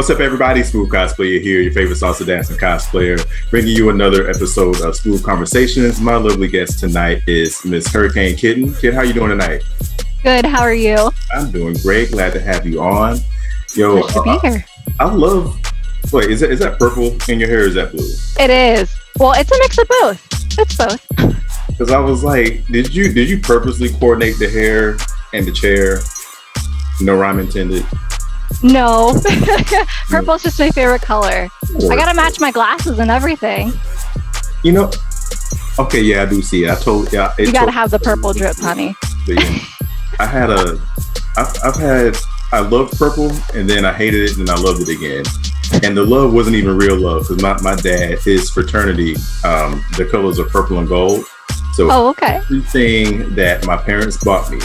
What's up, everybody? Smoove Cosplayer here, your favorite salsa dancing cosplayer, bringing you another episode of Smoove Conversations. My lovely guest tonight is Miss Hurricane Kitten. Kid, how you doing tonight? Good. How are you? I'm doing great. Glad to have you on. Yo, Glad to be here. I love. Wait, is that purple in your hair? Or is that blue? It is. Well, it's a mix of both. It's both. Because I was like, did you purposely coordinate the hair and the chair? No rhyme intended. No. Purple's just my favorite color. I gotta match my glasses and everything. You know, okay, yeah, I do see it. You gotta have the purple drip, honey. Yeah. I loved purple, and then I hated it, and I loved it again. And the love wasn't even real love, because my dad, his fraternity, the colors are purple and gold. So everything that my parents bought me,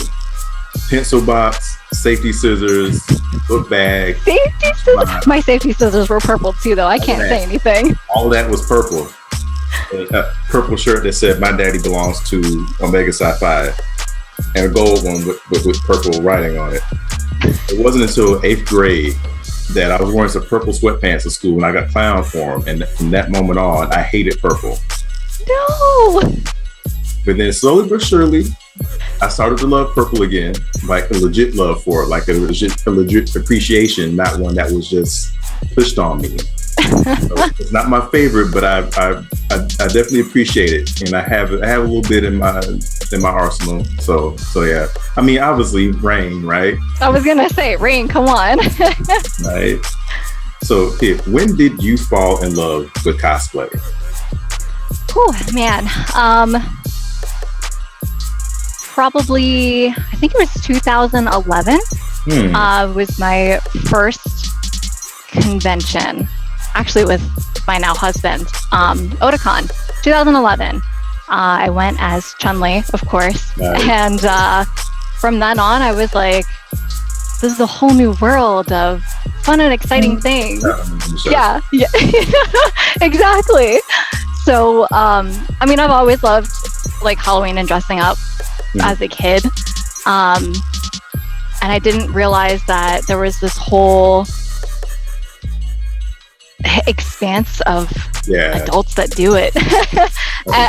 pencil box, safety scissors, book bag. Safety scissors? My safety scissors were purple too, though. I can't say anything. All that was purple. A purple shirt that said, "My daddy belongs to Omega Sci-Fi," and a gold one with purple writing on it. It wasn't until 8th grade that I was wearing some purple sweatpants to school, and I got clowned for them. And from that moment on, I hated purple. No! But then slowly but surely, I started to love purple again, like a legit love for it, like a legit appreciation, not one that was just pushed on me. So it's not my favorite, but I definitely appreciate it, and I have a little bit in my arsenal. So yeah. I mean, obviously, rain, right? I was gonna say rain. Come on. Right. So, Kid, when did you fall in love with cosplay? Oh man. Probably, I think it was 2011. Was my first convention, actually with my now husband, Otakon, 2011. I went as Chun-Li, of course. Nice. And from then on, I was like, this is a whole new world of fun and exciting things. Yeah, exactly. So, I mean, I've always loved like Halloween and dressing up as a kid. And I didn't realize that there was this whole expanse of adults that do it.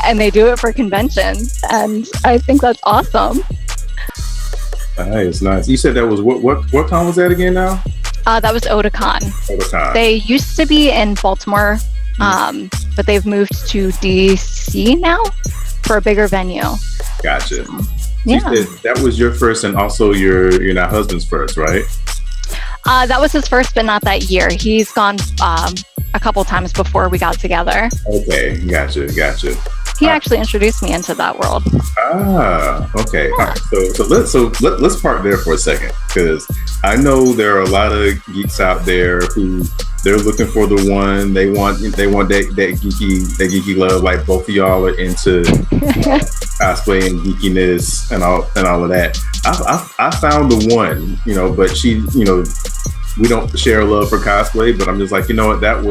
And they do it for conventions. And I think that's awesome. Nice. You said that was what con was that again now? That was Otakon. Otakon. They used to be in Baltimore, but they've moved to DC now for a bigger venue. Gotcha. So, yeah. That was your first, and also your now husband's first, right? That was his first, but not that year. He's gone a couple times before we got together. Okay, gotcha. He actually introduced me into that world. Okay. Yeah. All right. So let's park there for a second, because I know there are a lot of geeks out there who they're looking for the one. They want that geeky love, like both of y'all are into cosplay and geekiness and all of that. I found the one, but she, we don't share a love for cosplay, but I'm just like, you know what, that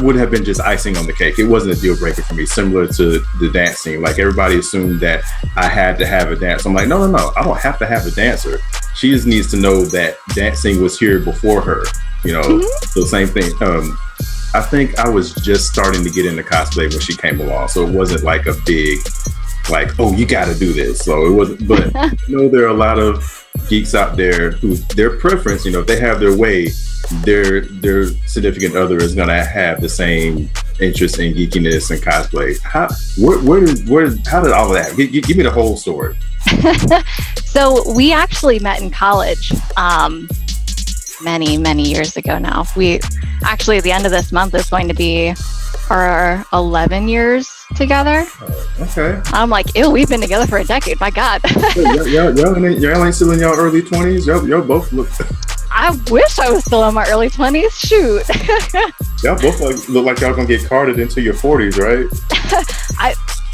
would have been just icing on the cake. It wasn't a deal breaker for me, similar to the dancing. Like, everybody assumed that I had to have a dance. I'm like, no, I don't have to have a dancer. She just needs to know that dancing was here before her, So same thing. I think I was just starting to get into cosplay when she came along. So it wasn't like a big, like, oh, you got to do this. So it wasn't, but there are a lot of geeks out there who their preference, if they have their way, their significant other is going to have the same interest in geekiness and cosplay. How did all of that? Give me the whole story. So we actually met in college many years ago now. We actually, at the end of this month, is going to be our 11 years together. Okay. I'm like, ew, we've been together for a decade. My God. y'all ain't still in y'all early 20s? Y'all both look... I wish I was still in my early 20s. Shoot. Y'all both look like y'all gonna get carded into your 40s, right?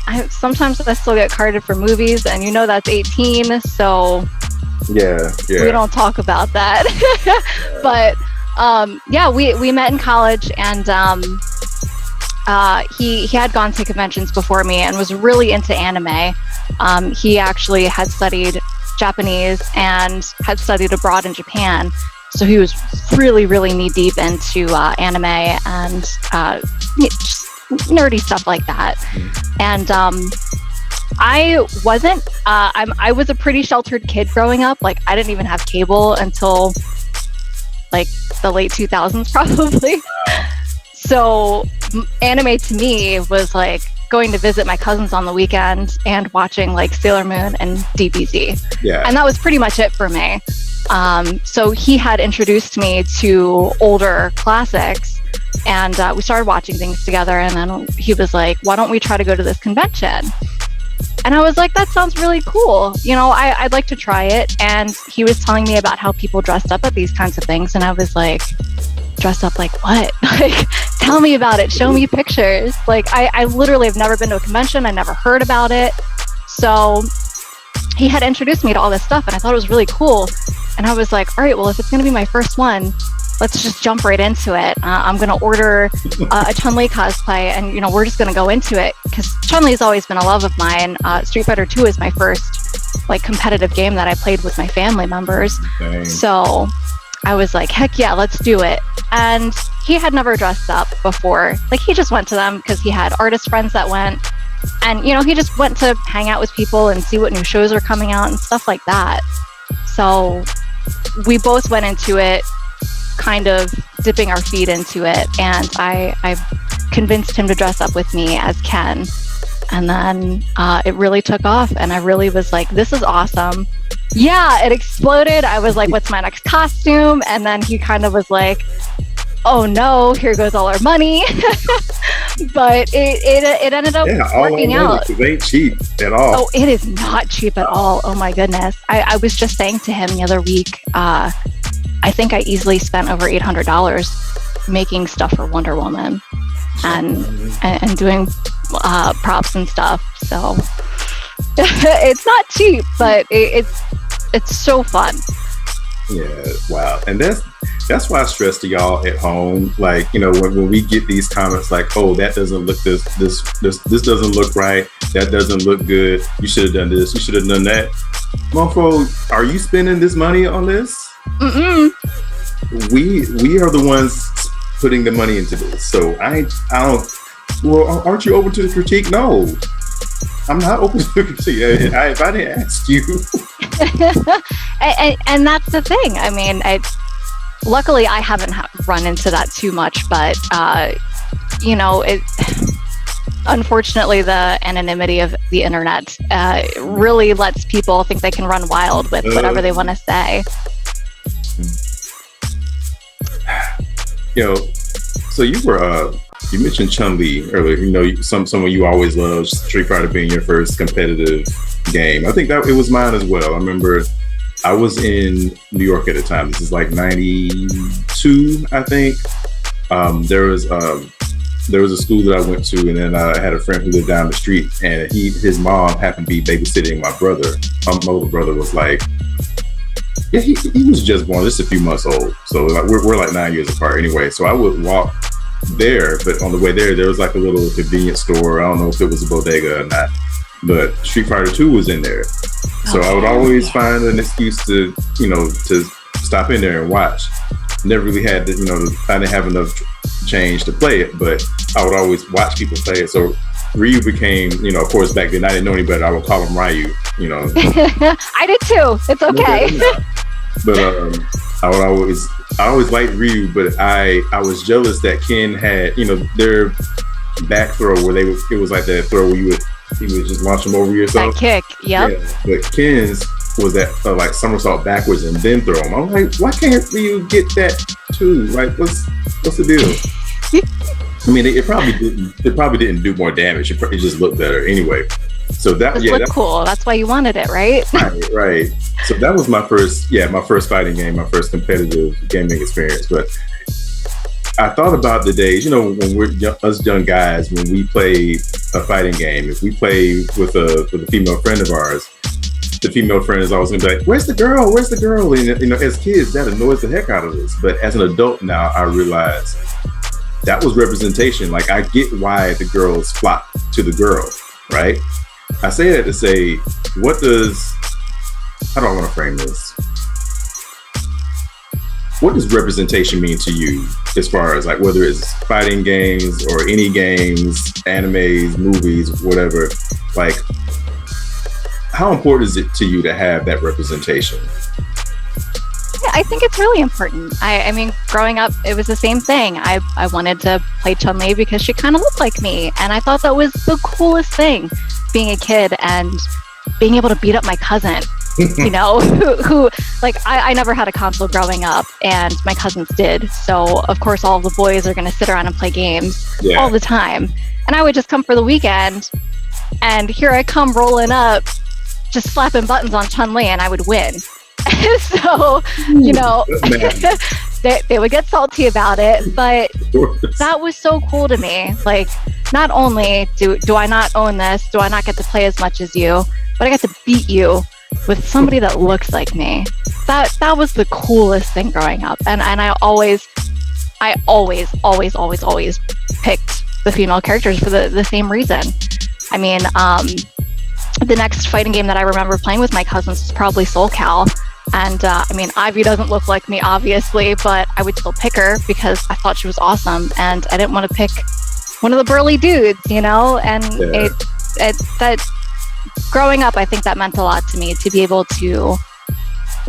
I sometimes I still get carded for movies, and that's 18, so yeah. We don't talk about that. But we met in college, and he had gone to conventions before me and was really into anime. He actually had studied Japanese and had studied abroad in Japan, So he was really, really knee deep into anime and just nerdy stuff like that. And I wasn't. I was a pretty sheltered kid growing up. Like, I didn't even have cable until like the late 2000s, probably. So anime to me was like going to visit my cousins on the weekend and watching like Sailor Moon and DBZ. Yeah. And that was pretty much it for me. So he had introduced me to older classics, and we started watching things together. And then he was like, why don't we try to go to this convention? And I was like, that sounds really cool. You know, I'd like to try it. And he was telling me about how people dressed up at these kinds of things. And I was like, dressed up like what? Like, tell me about it. Show me pictures. Like, I literally have never been to a convention. I never heard about it. So he had introduced me to all this stuff, and I thought it was really cool. And I was like, all right, well, if it's going to be my first one, let's just jump right into it. I'm going to order a Chun-Li cosplay, and, you know, we're just going to go into it, because Chun-Li has always been a love of mine. Street Fighter 2 is my first, like, competitive game that I played with my family members. Dang. So I was like, heck yeah, let's do it. And he had never dressed up before. Like, he just went to them because he had artist friends that went. And, you know, he just went to hang out with people and see what new shows are coming out and stuff like that. So we both went into it kind of dipping our feet into it, and I convinced him to dress up with me as Ken, and then it really took off, and I really was like, this is awesome. Yeah, it exploded. I was like, what's my next costume? And then he kind of was like, oh no, here goes all our money. But it ended up working out. It ain't cheap at all. Oh, it is not cheap at all. Oh my goodness. I was just saying to him the other week, I think I easily spent over $800 making stuff for Wonder Woman and doing props and stuff. So it's not cheap, but it's so fun. Yeah, wow. And that's why I stress to y'all at home, like, you know, when we get these comments like, oh, that doesn't look this doesn't look right, that doesn't look good, you should have done this, you should have done that. Mofo, are you spending this money on this? Mm-mm. We are the ones putting the money into this. So I don't. Well, aren't you open to the critique? No, I'm not open to the critique. If I didn't ask you. and that's the thing. I mean, luckily I haven't run into that too much, but you know, unfortunately, the anonymity of the internet really lets people think they can run wild with whatever they want to say. You know, so you were you mentioned Chun-Li earlier. You know, someone you always loved, Street Fighter being your first competitive game. I think that it was mine as well. I remember I was in New York at the time. This is like 92, I think. There was a school that I went to, and then I had a friend who lived down the street, and his mom happened to be babysitting my brother. My older brother was like, yeah, he was just born, just a few months old. So like, we're like 9 years apart anyway. So I would walk there, but on the way there was like a little convenience store. I don't know if it was a bodega or not, but Street Fighter 2 was in there. So I would always find an excuse to stop in there and watch. Never really had to, I didn't have enough change to play it, but I would always watch people play it. So Ryu became, of course, back then I didn't know any better. I would call him Ryu, I did too. It's okay. But I always liked Ryu, but I was jealous that Ken had, their back throw where it was like that throw where you would just launch them over yourself. That kick, yep. Yeah, but Ken's was that like somersault backwards and then throw them. I'm like, why can't Ryu get that too? Like, what's the deal? I mean, it probably didn't do more damage. It just looked better anyway. So that looked cool. That's why you wanted it, right? Right. So that was my first fighting game, my first competitive gaming experience. But I thought about the days, when we're us young guys, when we play a fighting game. If we play with a female friend of ours, the female friend is always gonna be like, "Where's the girl? Where's the girl?" And as kids, that annoys the heck out of us. But as an adult now, I realize that was representation. Like, I get why the girls flock to the girl, right? I say that to say, how do I want to frame this? what does representation mean to you, as far as like whether it's fighting games or any games, animes, movies, whatever? Like, how important is it to you to have that representation? Yeah, I think it's really important. I mean, growing up, it was the same thing. I wanted to play Chun-Li because she kind of looked like me, and I thought that was the coolest thing, being a kid and being able to beat up my cousin. You know, who like I never had a console growing up, and my cousins did. So of course, all of the boys are going to sit around and play games all the time, and I would just come for the weekend, and here I come rolling up, just slapping buttons on Chun-Li, and I would win. So, you know, they would get salty about it, but that was so cool to me. Like, not only do I not own this, do I not get to play as much as you, but I get to beat you with somebody that looks like me. That was the coolest thing growing up. And I always picked the female characters for the same reason. I mean, the next fighting game that I remember playing with my cousins was probably Soul Cal. And I mean, Ivy doesn't look like me, obviously, but I would still pick her because I thought she was awesome, and I didn't want to pick one of the burly dudes, you know. And that growing up, I think that meant a lot to me, to be able to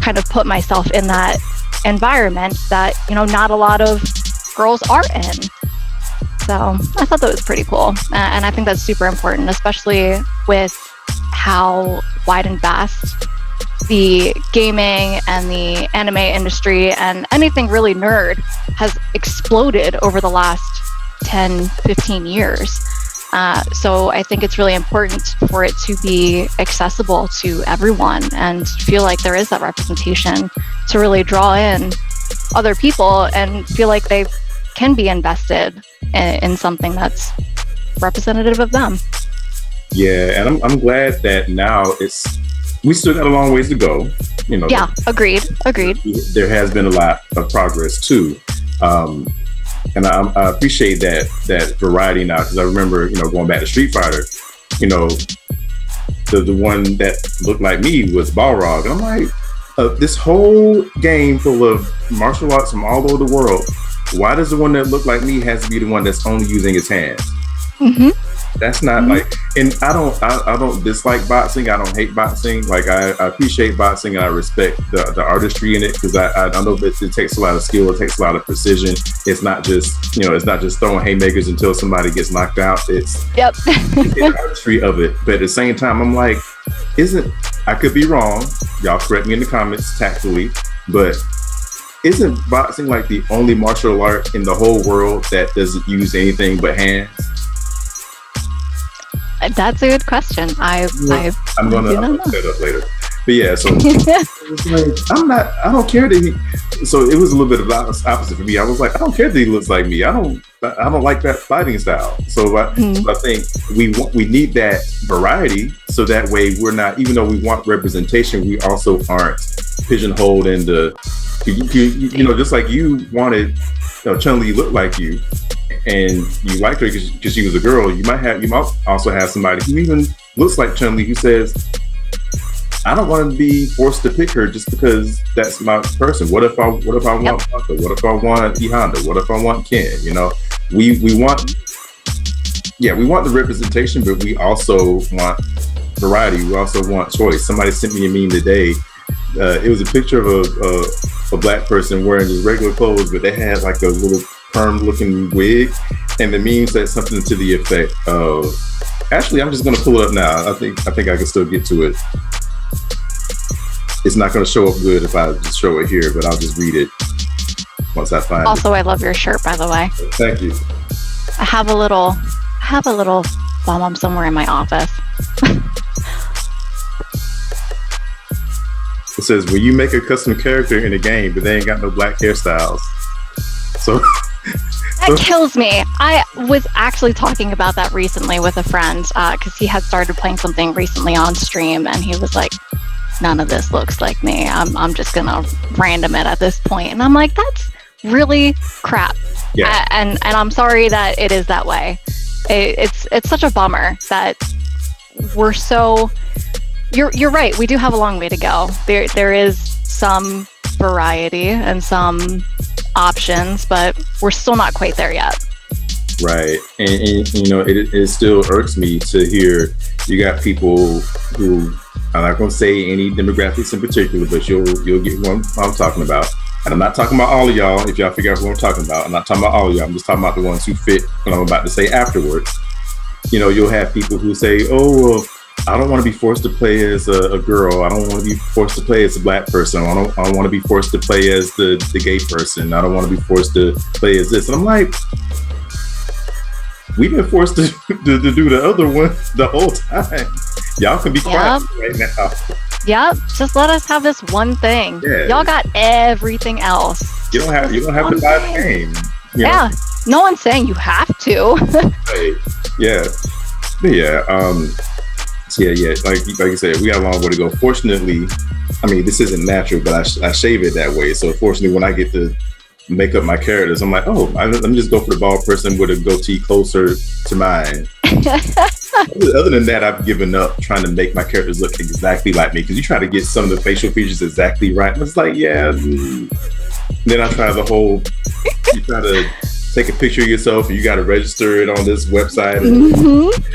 kind of put myself in that environment that, you know, not a lot of girls are in. So I thought that was pretty cool, and I think that's super important, especially with how wide and vast the gaming and the anime industry and anything really nerd has exploded over the last 10, 15 years. So I think it's really important for it to be accessible to everyone and feel like there is that representation to really draw in other people and feel like they can be invested in something that's representative of them. Yeah, and I'm glad that now we still got a long ways to go, you know. Yeah, agreed. There has been a lot of progress too, and I appreciate that variety now, because I remember, you know, going back to Street Fighter, you know, the one that looked like me was Balrog, and I'm like, this whole game full of martial arts from all over the world, why does the one that looked like me has to be the one that's only using his hands? Mm-hmm. That's not like, and I don't dislike boxing. I don't hate boxing. Like, I appreciate boxing, and I respect the artistry in it, because I know that it takes a lot of skill. It takes a lot of precision. It's not just, you know, it's not just throwing haymakers until somebody gets knocked out. It's the artistry of it. But at the same time, I'm like, I could be wrong. Y'all correct me in the comments tactfully, but isn't boxing like the only martial art in the whole world that doesn't use anything but hands? That's a good question. I'm gonna look that up later. But yeah, so like, I don't care that he. So it was a little bit of the opposite for me. I was like, I don't care that he looks like me. I don't like that fighting style. So I think we need that variety, so that way we're not, even though we want representation, we also aren't pigeonholed into, you know, just like you wanted, you know, Chun-Li look like you, and you liked her because she was a girl. You might also have somebody who even looks like Chun-Li who says, I don't want to be forced to pick her just because that's my person. What if I want Blanca? What if I want E Honda? What if I want Ken? You know, we want the representation, but we also want variety. We also want choice. Somebody sent me a meme today. It was a picture of a black person wearing just regular clothes, but they had like a little perm-looking wig, and the meme said something to the effect of, actually, I'm just going to pull it up now. I think I can still get to it. It's not going to show up good if I just show it here, but I'll just read it once I find it. Also, I love your shirt, by the way. Thank you. I have a little bomb somewhere in my office. It says, will you make a custom character in a game, but they ain't got no black hairstyles? So that kills me. I was actually talking about that recently with a friend, because he had started playing something recently on stream, and he was like, none of this looks like me. I'm just gonna random it at this point. And I'm like, that's really crap. Yeah. And I'm sorry that it is that way. It's such a bummer that we're so. You're right. We do have a long way to go. There is some variety and some options, but we're still not quite there yet. Right. And you know, it still irks me to hear you got people who, I'm not going to say any demographics in particular, but you'll get who I'm talking about. And I'm not talking about all of y'all, if y'all figure out who I'm talking about. I'm not talking about all of y'all. I'm just talking about the ones who fit what I'm about to say afterwards. You know, you'll have people who say, oh, well, I don't want to be forced to play as a girl. I don't want to be forced to play as a black person. I don't want to be forced to play as the gay person. I don't want to be forced to play as this. And I'm like, we've been forced to do the other one the whole time. Y'all can be quiet right now. Yep, just let us have this one thing. Yeah. Y'all got everything else. You don't have to buy the game. Yeah, no one's saying you have to. Right. Yeah, but yeah. Yeah. Like you said, we got a long way to go. Fortunately, I mean, this isn't natural, but I shave it that way. So fortunately, when I get to make up my characters, I'm like, oh, let me just go for the bald person with a goatee closer to mine. Other than that, I've given up trying to make my characters look exactly like me, because you try to get some of the facial features exactly right, and it's like, yeah. Then I try you try to take a picture of yourself, and you got to register it on this website, and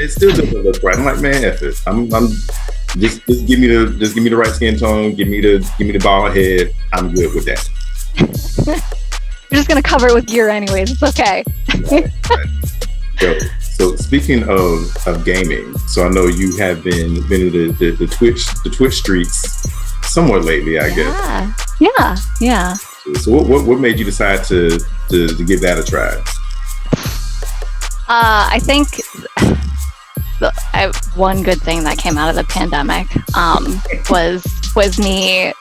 it still doesn't look right. I'm like, man, F it. I'm just give me the right skin tone, give me the bald head. I'm good with that. You're just gonna cover it with gear anyways. It's okay. Right. So speaking of gaming, so I know you have been in the Twitch streets somewhat lately, I guess. Yeah. So what made you decide to give that a try? I think one good thing that came out of the pandemic was me.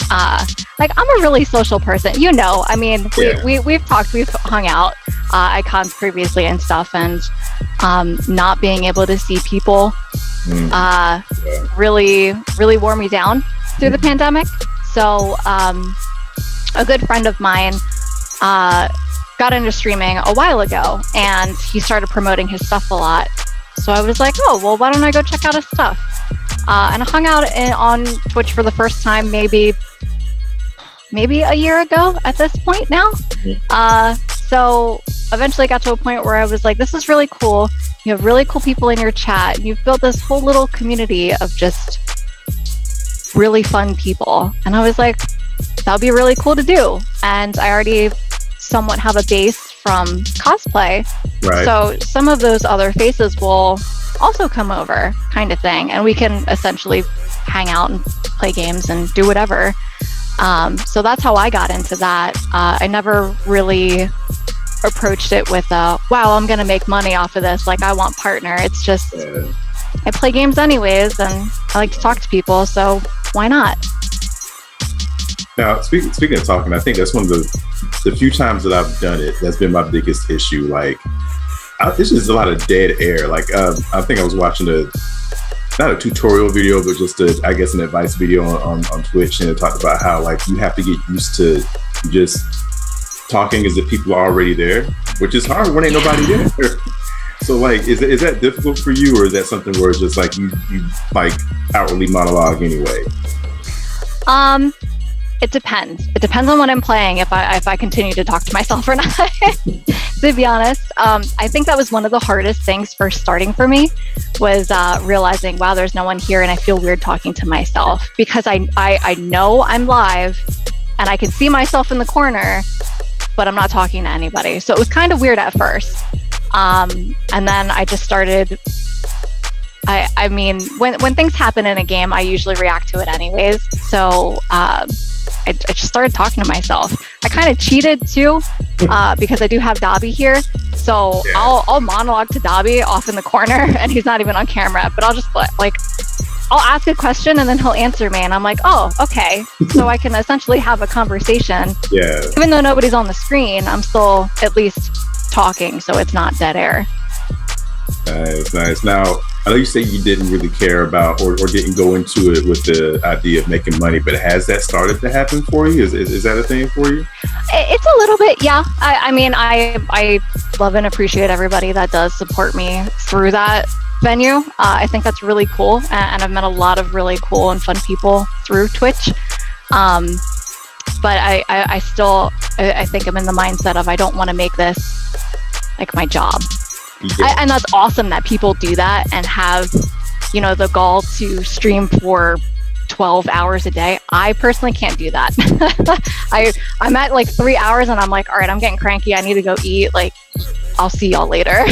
Like, I'm a really social person, you know. I mean, we've hung out at cons previously and stuff, and not being able to see people really wore me down through the pandemic. So a good friend of mine got into streaming a while ago, and he started promoting his stuff a lot. So I was like, oh, well, why don't I go check out his stuff? And I hung out on Twitch for the first time maybe a year ago at this point now. So eventually got to a point where I was like, this is really cool. You have really cool people in your chat. You've built this whole little community of just really fun people. And I was like, that would be really cool to do. And I already somewhat have a base from cosplay. Right. So some of those other faces will also come over, kind of thing. And we can essentially hang out and play games and do whatever. So that's how I got into that. I never really approached it with wow, I'm going to make money off of this. Like, I want partner. It's just, I play games anyways, and I like to talk to people. So why not? Now, speaking of talking, I think that's one of the few times that I've done it, that's been my biggest issue. Like, this is a lot of dead air. Like, I think I was watching not a tutorial video, but just I guess an advice video on Twitch, and it talked about how, like, you have to get used to just talking as if people are already there, which is hard when ain't nobody there. So, like, is that difficult for you, or is that something where it's just like you like outwardly monologue anyway? It depends. It depends on what I'm playing, if I continue to talk to myself or not. To be honest, I think that was one of the hardest things first starting for me, was realizing, wow, there's no one here, and I feel weird talking to myself, because I know I'm live and I can see myself in the corner, but I'm not talking to anybody. So it was kind of weird at first. And then I just started, I mean, when things happen in a game, I usually react to it anyways. So I just started talking to myself. I kind of cheated too, because I do have Dobby here. So I'll monologue to Dobby off in the corner, and he's not even on camera, but I'll just I'll ask a question and then he'll answer me, and I'm like, oh, okay. So I can essentially have a conversation. Yeah. Even though nobody's on the screen, I'm still at least talking, so it's not dead air. Nice. Now, I know you say you didn't really care about or didn't go into it with the idea of making money, but has that started to happen for you? Is that a thing for you? It's a little bit, yeah. I mean, I love and appreciate everybody that does support me through that venue. I think that's really cool, and I've met a lot of really cool and fun people through Twitch. But but I still I think I'm in the mindset of I don't want to make this like my job. Yeah. And that's awesome that people do that and have, you know, the gall to stream for 12 hours a day. I personally can't do that. I'm at like 3 hours and I'm like, all right, I'm getting cranky. I need to go eat. Like, I'll see y'all later.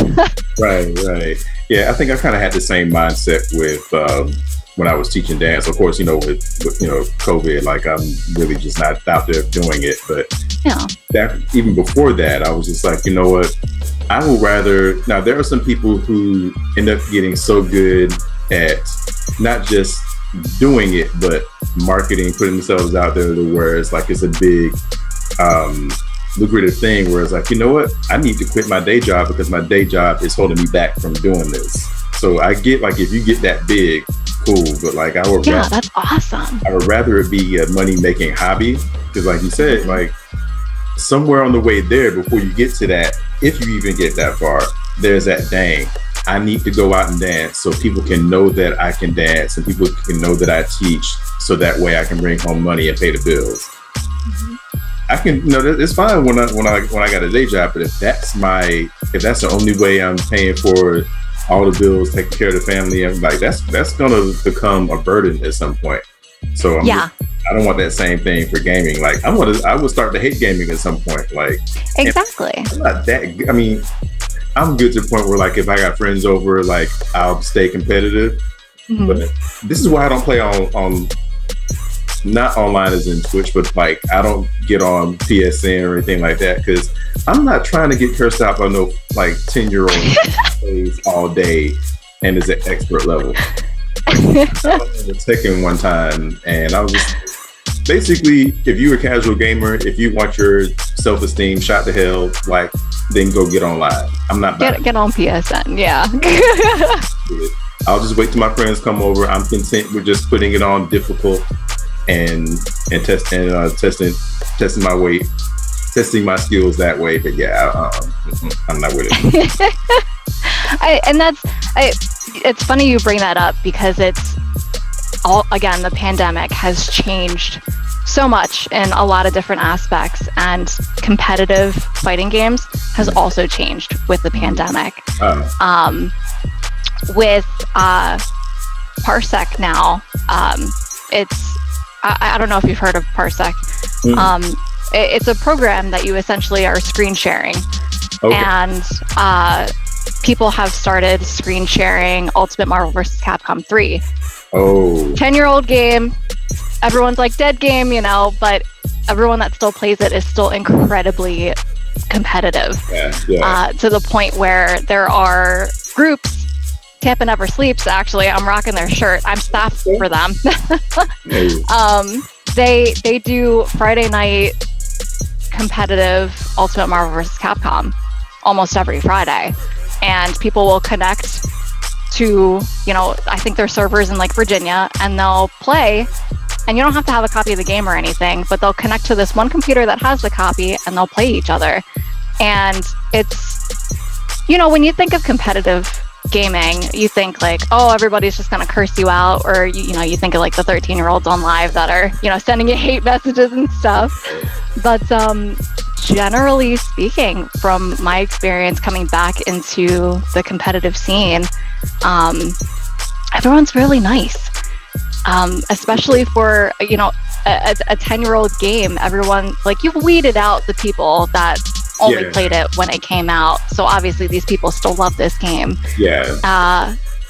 Right. Yeah, I think I kind of had the same mindset with when I was teaching dance. Of course, you know, with you know, COVID, like I'm really just not out there doing it. But yeah, that even before that, I was just like, you know what? I would rather. Now there are some people who end up getting so good at not just doing it, but marketing, putting themselves out there to where it's like it's a big lucrative thing where it's like, you know what, I need to quit my day job because my day job is holding me back from doing this. So I get like, if you get that big, cool, but like I would rather, that's awesome. I would rather it be a money making hobby, because like you said, like somewhere on the way there before you get to that, if you even get that far, there's that dang, I need to go out and dance so people can know that I can dance and people can know that I teach, so that way I can bring home money and pay the bills. Mm-hmm. I can, you know, it's fine when I got a day job, but if that's the only way I'm paying for all the bills, taking care of the family, I'm like, that's gonna become a burden at some point. So I don't want that same thing for gaming. Like I would start to hate gaming at some point. Like exactly. I'm not that. I mean, I'm good to the point where like if I got friends over, like I'll stay competitive. Mm-hmm. But this is why I don't play on not online as in Twitch, but like I don't get on PSN or anything like that, because I'm not trying to get cursed out by no like 10-year-old plays all day and is at expert level. I was taking one time and I was just basically, if you're a casual gamer, if you want your self-esteem shot to hell, like then go get online. I'm not get on PSN. Yeah. I'll just wait till my friends come over. I'm content with just putting it on difficult and testing my weight, testing my skills that way. But yeah, I'm not with it. It's funny you bring that up, because it's all, again, the pandemic has changed so much in a lot of different aspects, and competitive fighting games has also changed with the pandemic. With Parsec now, it's I don't know if you've heard of Parsec. It's a program that you essentially are screen sharing. Okay. And people have started screen sharing Ultimate Marvel vs. Capcom 3. Oh. 10-year-old game. Everyone's like, dead game, you know, but everyone that still plays it is still incredibly competitive. Yeah. To the point where there are groups. Tampa Never Sleeps, actually, I'm rocking their shirt. I'm staffed for them. They do Friday night competitive Ultimate Marvel vs. Capcom almost every Friday, and people will connect to, you know, I think their servers in like Virginia, and they'll play, and you don't have to have a copy of the game or anything, but they'll connect to this one computer that has the copy, and they'll play each other. And it's, you know, when you think of competitive gaming, you think like, oh, everybody's just gonna curse you out, or you know, you think of like the 13-year-olds on live that are, you know, sending you hate messages and stuff. But generally speaking, from my experience coming back into the competitive scene, everyone's really nice, especially for, you know, a 10-year-old game. Everyone, like, you've weeded out the people that only played it when it came out, so obviously these people still love this game.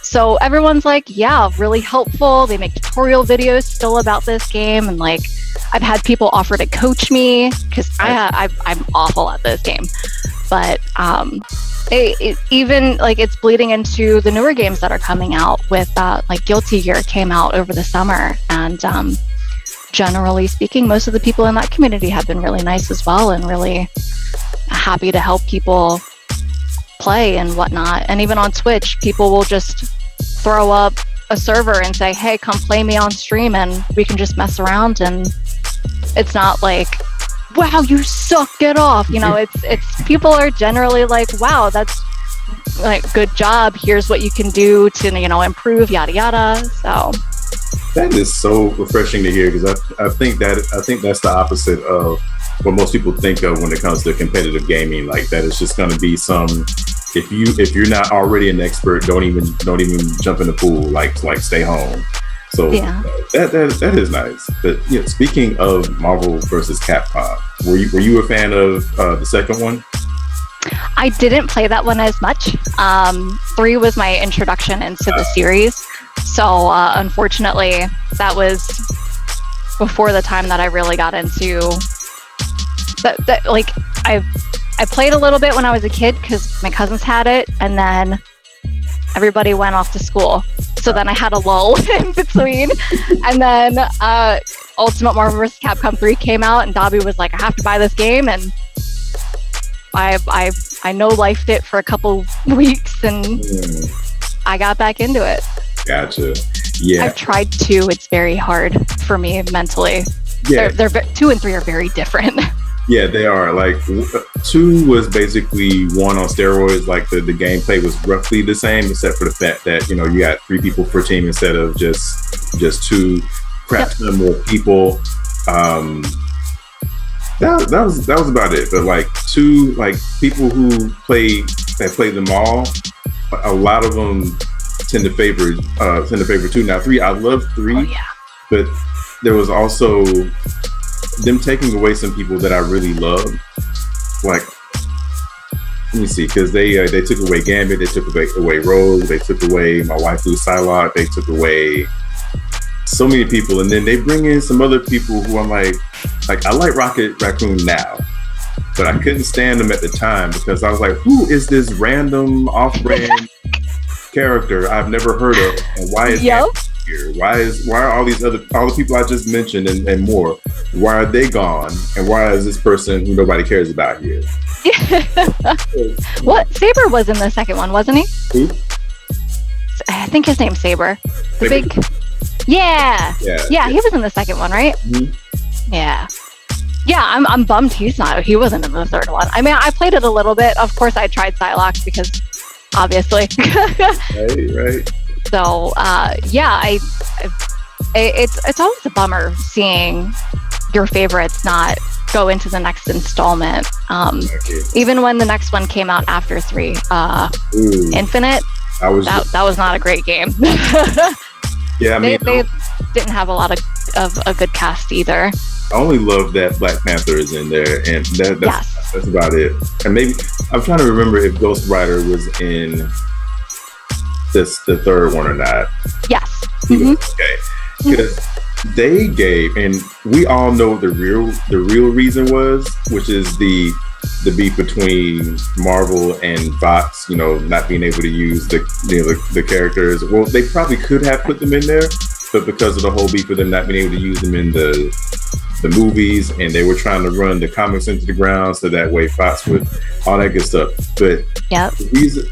So everyone's like, yeah, really helpful. They make tutorial videos still about this game, and like I've had people offer to coach me, because I'm awful at this game. But it even like it's bleeding into the newer games that are coming out. With like Guilty Gear came out over the summer, and generally speaking, most of the people in that community have been really nice as well, and really happy to help people play and whatnot. And even on Twitch, people will just throw up a server and say, hey, come play me on stream, and we can just mess around. And it's not like, wow, you suck, get off. You know, it's people are generally like, wow, that's like, good job, here's what you can do to, you know, improve, yada yada. So That is so refreshing to hear, because I think that's the opposite of what most people think of when it comes to competitive gaming. Like, that is just going to be some, if you're not already an expert, don't even jump in the pool. Like stay home. So yeah. That is nice. But speaking of Marvel versus Capcom, were you a fan of the second one? I didn't play that one as much. 3 was my introduction into the series. So unfortunately, that was before the time that I really got into that. Like, I played a little bit when I was a kid because my cousins had it, and then everybody went off to school. So then I had a lull in between, and then Ultimate Marvel vs. Capcom 3 came out, and Dobby was like, "I have to buy this game," and I no-lifed it for a couple weeks, and I got back into it. Gotcha. Yeah. I've tried 2. It's very hard for me mentally. Yeah. They're 2 and 3 are very different. Yeah, they are. Like, 2 was basically 1 on steroids. Like, the gameplay was roughly the same, except for the fact that, you got 3 people per team instead of just 2. Perhaps more people. That was about it. But like 2, like, people who play them all, a lot of them tend to favor 2. Now 3, I love 3, but there was also them taking away some people that I really love. Like, let me see, because they took away Gambit, they took away Rogue, they took away my waifu Psylocke, they took away so many people, and then they bring in some other people who I'm like I like Rocket Raccoon now, but I couldn't stand them at the time because I was like, who is this random off-brand character I've never heard of, and why is that here? Why are all the people I just mentioned and more, why are they gone, and why is this person who nobody cares about here? What? Saber was in the second one, wasn't he? Who? I think his name's Saber. The big. Yeah, he was in the second one, right? Mm-hmm. Yeah, I'm bummed he wasn't in the third one. I mean, I played it a little bit. Of course, I tried Psylocke because obviously. Right. So, it's always a bummer seeing your favorites not go into the next installment. Even when the next one came out after 3, Infinite, that was not a great game. Yeah, I mean, they didn't have a lot of a good cast either. I only love that Black Panther is in there, and that's about it. And maybe I'm trying to remember if Ghost Rider was in the third one or not. Yes. Mm-hmm. Okay, because they gave, and we all know what the real reason was, which is the beef between Marvel and Fox, not being able to use the characters. Well, they probably could have put them in there, but because of the whole beef of them not being able to use them in the movies, and they were trying to run the comics into the ground so that way Fox would, all that good stuff. But the reason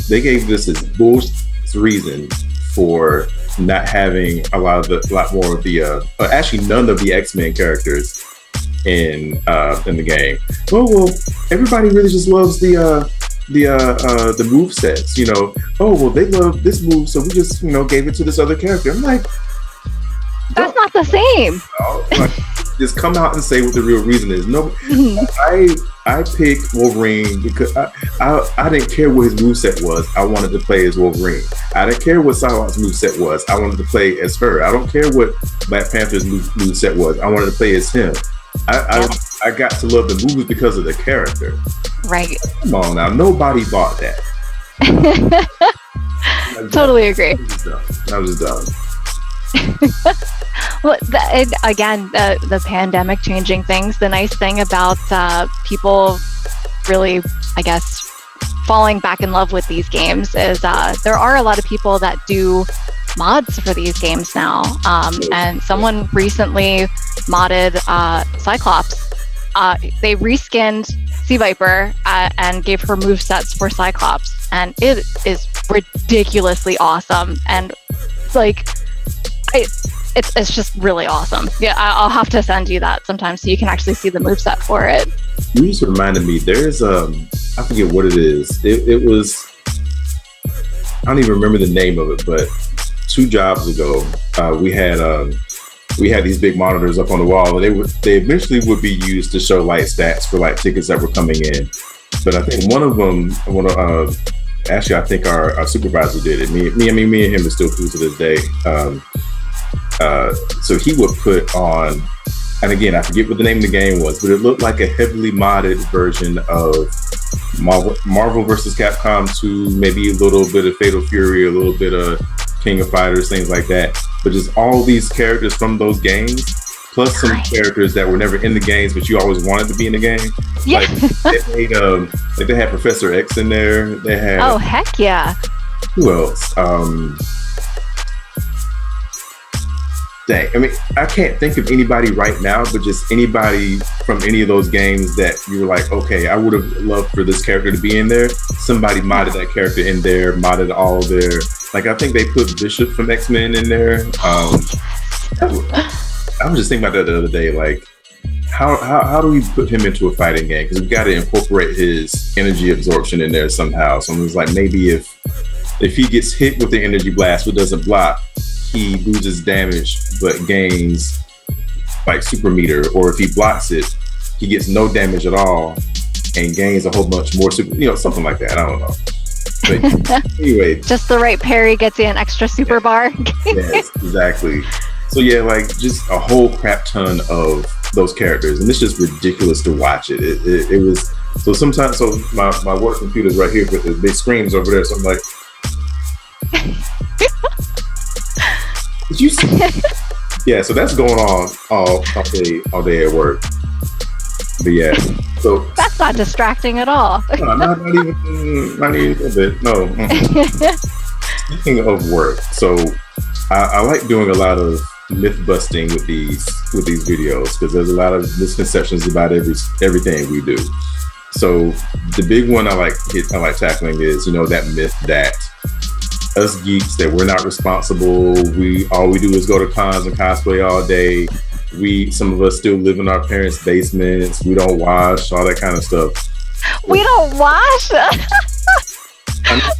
they gave this as bullshit reason for not having a lot more of the actually none of the X-Men characters in the game. Well, everybody really just loves the move sets, they love this move, so we just gave it to this other character. I'm like, that's not the same. Just come out and say what the real reason is. No, I picked Wolverine because I didn't care what his moveset was. I wanted to play as Wolverine. I didn't care what Psylocke's moveset was. I wanted to play as her. I don't care what Black Panther's moveset was. I wanted to play as him. I got to love the movies because of the character. Right. Come on now, nobody bought that. Totally agree. That was dumb. Well, again, the pandemic changing things. The nice thing about people really, I guess, falling back in love with these games is there are a lot of people that do mods for these games now. And someone recently modded Cyclops. They reskinned Sea Viper and gave her movesets for Cyclops, and it is ridiculously awesome. And it's just really awesome. Yeah, I'll have to send you that sometime so you can actually see the moveset for it. You just reminded me. There's I forget what it is. It was, I don't even remember the name of it, but 2 jobs ago, we had these big monitors up on the wall, and they eventually would be used to show like stats for like tickets that were coming in. But I think one of them, actually, I think our supervisor did it. Me and him are still cool to this day. So he would put on, and again, I forget what the name of the game was, but it looked like a heavily modded version of Marvel versus Capcom 2, maybe a little bit of Fatal Fury, a little bit of King of Fighters, things like that. But just all these characters from those games, plus some characters that were never in the games, but you always wanted to be in the game. Yeah. They had Professor X in there. They had. Oh, heck yeah. Who else? Dang, I mean, I can't think of anybody right now, but just anybody from any of those games that you were like, okay, I would have loved for this character to be in there. Somebody modded that character in there, modded all their, like, I think they put Bishop from X-Men in there. I was just thinking about that the other day, like, how do we put him into a fighting game? Because we've got to incorporate his energy absorption in there somehow. So I was like, maybe if he gets hit with the energy blast but doesn't block, he loses damage but gains like super meter, or if he blocks it, he gets no damage at all and gains a whole bunch more super, something like that. I don't know. But anyway, just the right parry gets you an extra super bar. Yes, exactly. So yeah, like just a whole crap ton of those characters, and it's just ridiculous to watch it. It was so sometimes. So my work computer's right here, but the big screen's over there. So I'm like. Did you see? Yeah, so that's going on all day at work. But yeah, so that's not distracting at all. No, not even a little bit. No. Speaking of work, so I like doing a lot of myth busting with these videos, because there's a lot of misconceptions about everything we do. So the big one I like tackling is that myth that us geeks, that we're not responsible. All we do is go to cons and cosplay all day. Some of us still live in our parents' basements. We don't wash, all that kind of stuff. We don't wash?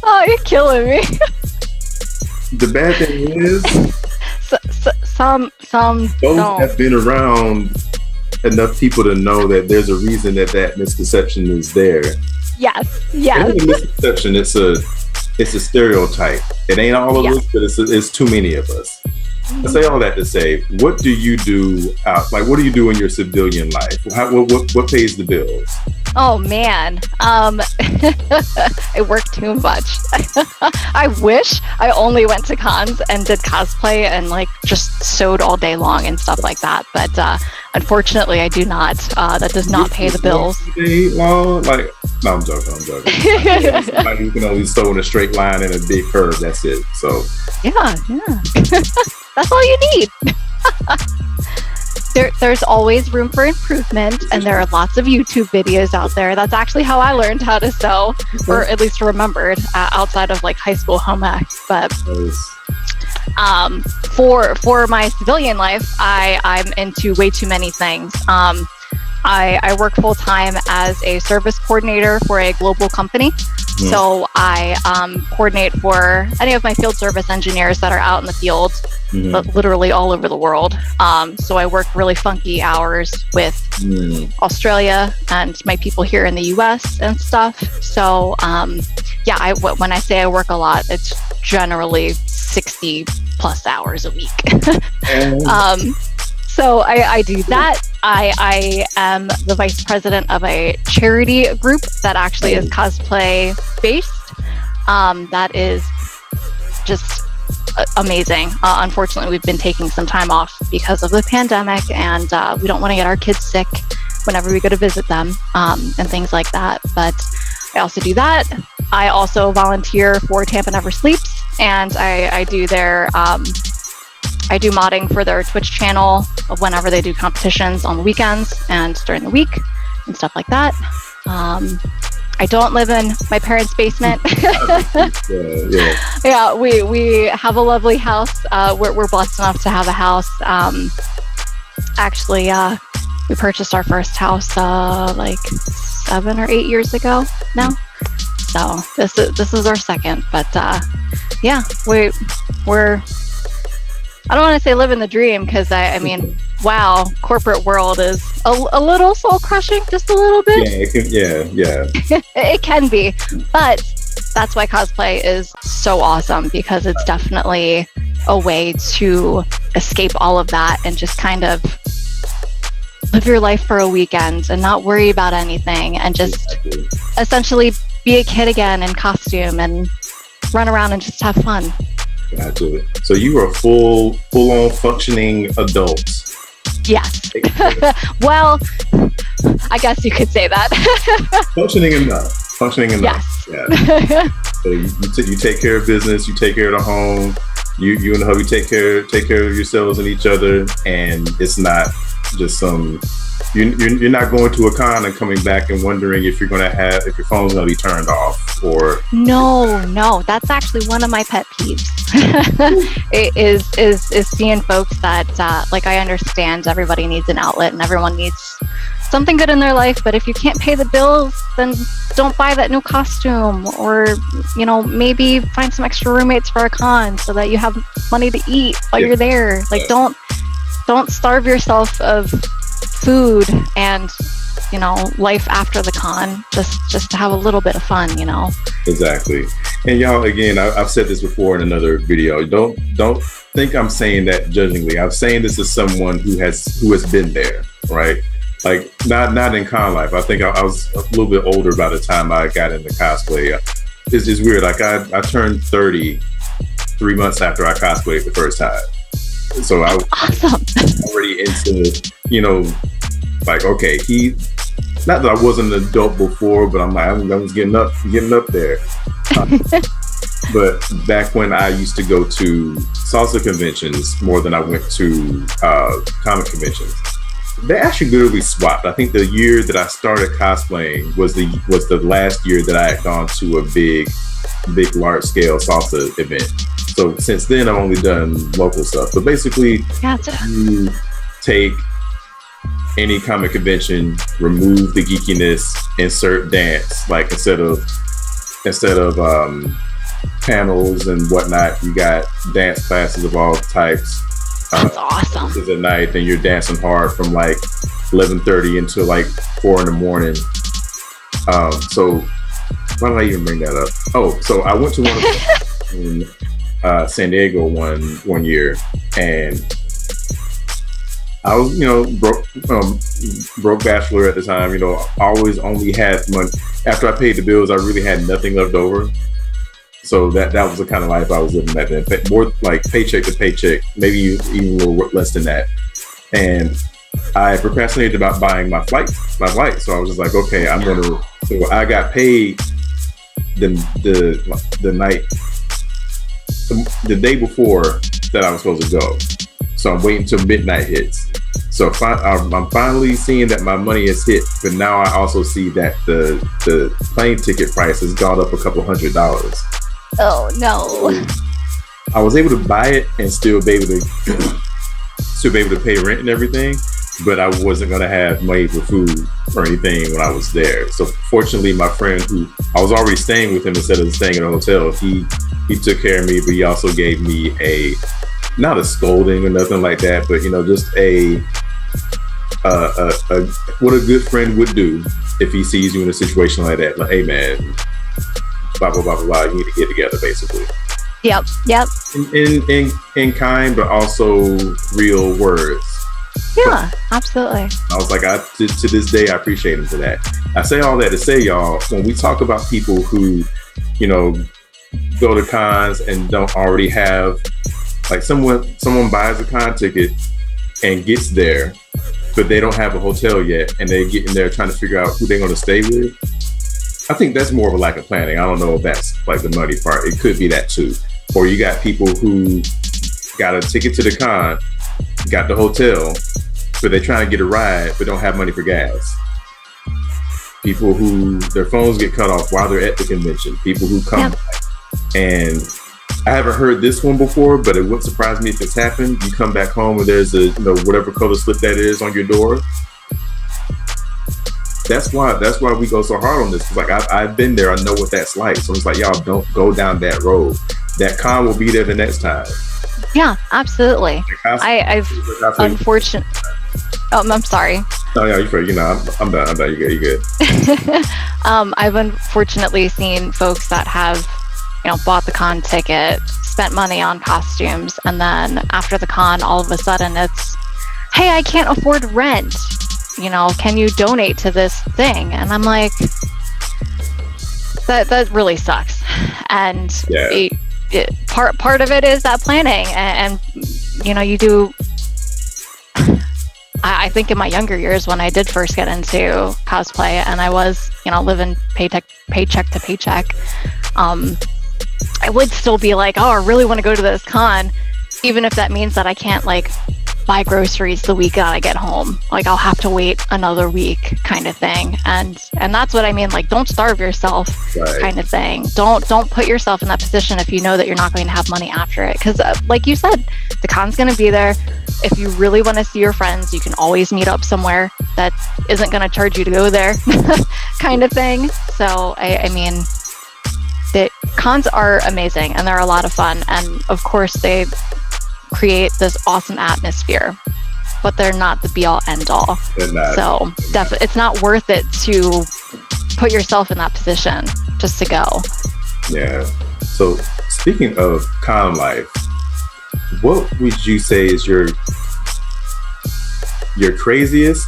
Oh, you're killing me. The bad thing is, some those don't. have been around enough people to know that there's a reason that misconception is there. Yes. It's a misconception. It's a stereotype. It ain't all of us, but it's too many of us. I say all that to say, what do you do? What do you do in your civilian life? What pays the bills? Oh man, I work too much. I wish I only went to cons and did cosplay and just sewed all day long and stuff like that. But unfortunately, I do not. That does not pay the bills. No, I'm joking. Somebody who can only sew in a straight line and a big curve. That's it. So yeah. That's all you need. There's always room for improvement, and there are lots of YouTube videos out there. That's actually how I learned how to sew, or at least remembered, outside of high school home ec. But for my civilian life, I'm into way too many things. I work full time as a service coordinator for a global company. So I coordinate for any of my field service engineers that are out in the field, but literally all over the world. So I work really funky hours with Australia and my people here in the US and stuff. So when I say I work a lot, it's generally 60 plus hours a week. So I do that. I am the vice president of a charity group that actually is cosplay based. That is just amazing. Unfortunately, we've been taking some time off because of the pandemic, and we don't want to get our kids sick whenever we go to visit them and things like that. But I also do that. I also volunteer for Tampa Never Sleeps, and I do their I do modding for their Twitch channel whenever they do competitions on the weekends and during the week and stuff like that. I don't live in my parents' basement. Yeah, we have a lovely house. We're blessed enough to have a house. Actually, we purchased our first house 7 or 8 years ago now. So this is our second, but we're I don't want to say living the dream, because I mean, wow, corporate world is a little soul crushing, just a little bit. Yeah. It can be, but that's why cosplay is so awesome, because it's definitely a way to escape all of that and just kind of live your life for a weekend and not worry about anything, and just essentially be a kid again in costume and run around and just have fun. Gotcha. So you are full-on functioning adult. Yes. Well, I guess you could say that. Functioning enough. Yes. Yeah. So you take care of business. You take care of the home. You and the hubby take care of yourselves and each other, and it's not just some. You're not going to a con and coming back and wondering if your phone's going to be turned off or. No, that's actually one of my pet peeves. It is seeing folks that like, I understand everybody needs an outlet and everyone needs something good in their life, but if you can't pay the bills, then don't buy that new costume, or maybe find some extra roommates for a con so that you have money to eat while you're there. Like, don't starve yourself of food and life after the con just to have a little bit of fun. Exactly. And y'all, again, I've said this before in another video, don't think I'm saying that judgingly. I'm saying this as someone who has been there, right? Like, not in con life. I think I was a little bit older by the time I got into cosplay. It's weird. Like, I turned 30 3 months after I cosplayed the first time. So I was already into, like, okay, not that I wasn't an adult before, but I'm like, I was getting up there. But back when I used to go to salsa conventions more than I went to comic conventions, they actually literally swapped. I think the year that I started cosplaying was the last year that I had gone to a big large scale salsa event. So since then, I've only done local stuff. But basically, you take any comic convention, remove the geekiness, insert dance. Like, instead of panels and whatnot, you got dance classes of all types. That's awesome. At night, then you're dancing hard from like 11:30 until like 4 in the morning. So why did I even bring that up? Oh, so I went to one of them in San Diego one year, and I was, broke bachelor at the time. Always only had money. After I paid the bills, I really had nothing left over. So that was the kind of life I was living back then. More like paycheck to paycheck, maybe even a little less than that. And I procrastinated about buying my flight. So I was just like, okay, So I got paid the night, the day before that I was supposed to go. So I'm waiting till midnight hits. So I'm finally seeing that my money has hit, but now I also see that the plane ticket price has gone up a couple $100. Oh no! I was able to buy it and still be able to pay rent and everything, but I wasn't gonna have money for food or anything when I was there. So fortunately, my friend, who I was already staying with him instead of staying in a hotel, he took care of me, but he also gave me not a scolding or nothing like that, but just what a good friend would do if he sees you in a situation like that. Like, hey man, blah blah blah blah blah. You need to get together, basically. Yep. In kind, but also real words. Yeah, absolutely. I was like, to this day, I appreciate him for that. I say all that to say, y'all, when we talk about people who, go to cons and don't already have, like, someone buys a con ticket and gets there, but they don't have a hotel yet, and they get in there trying to figure out who they're going to stay with. I think that's more of a lack of planning. I don't know if that's like the money part. It could be that too. Or you got people who got a ticket to the con, got the hotel, but they're trying to get a ride, but don't have money for gas. People who their phones get cut off while they're at the convention. People who come back. And I haven't heard this one before, but it wouldn't surprise me if it's happened. You come back home and there's a whatever color slip that is on your door. That's why we go so hard on this. Cause like I've been there, I know what that's like. So it's like, y'all, don't go down that road. That con will be there the next time. Yeah, Absolutely. I've unfortunate. Oh, I'm sorry. No, yeah, I'm done. You're good. I've unfortunately seen folks that have, bought the con ticket, spent money on costumes, and then after the con, all of a sudden it's, hey, I can't afford rent. Can you donate to this thing? And I'm like, that really sucks. And part of it is that planning, and you do. I think in my younger years when I did first get into cosplay and I was, living paycheck to paycheck, I would still be like, oh, I really want to go to this con, even if that means that I can't buy groceries the week that I get home. I'll have to wait another week kind of thing. And that's what I mean, don't starve yourself kind of thing. Don't put yourself in that position if you know that you're not going to have money after it. Because like you said, the con's going to be there. If you really want to see your friends, you can always meet up somewhere that isn't going to charge you to go there kind of thing. So, I mean, the cons are amazing and they're a lot of fun. And of course, they create this awesome atmosphere, but they're not the be all end all. So definitely, it's not worth it to put yourself in that position just to go. Yeah. So speaking of con life, what would you say is your craziest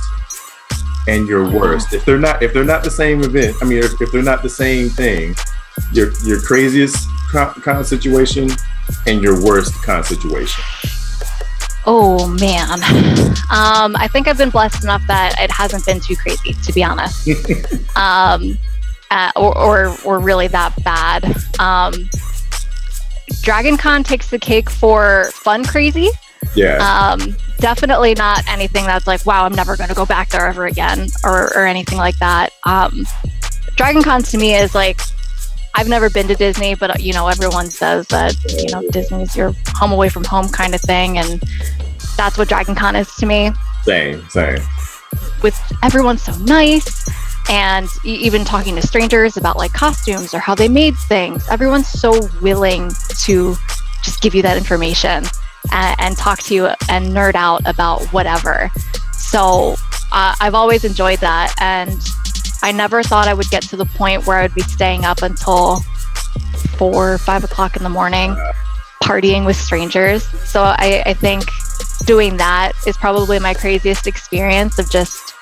and your worst? If they're not the same event, I mean, if they're not the same thing, your craziest con situation and your worst con situation. Oh man, I think I've been blessed enough that it hasn't been too crazy, to be honest, or really that bad. Dragon Con takes the cake for fun crazy. Yeah. Definitely not anything that's like, wow, I'm never going to go back there ever again, or anything like that. Dragon Con to me is like, I've never been to Disney, but everyone says that Disney's your home away from home kind of thing, and that's what Dragon Con is to me. Same. With everyone so nice, and even talking to strangers about costumes or how they made things, everyone's so willing to just give you that information and talk to you and nerd out about whatever. So I've always enjoyed that, and I never thought I would get to the point where I would be staying up until 4 or 5 o'clock in the morning partying with strangers. So I think doing that is probably my craziest experience, of just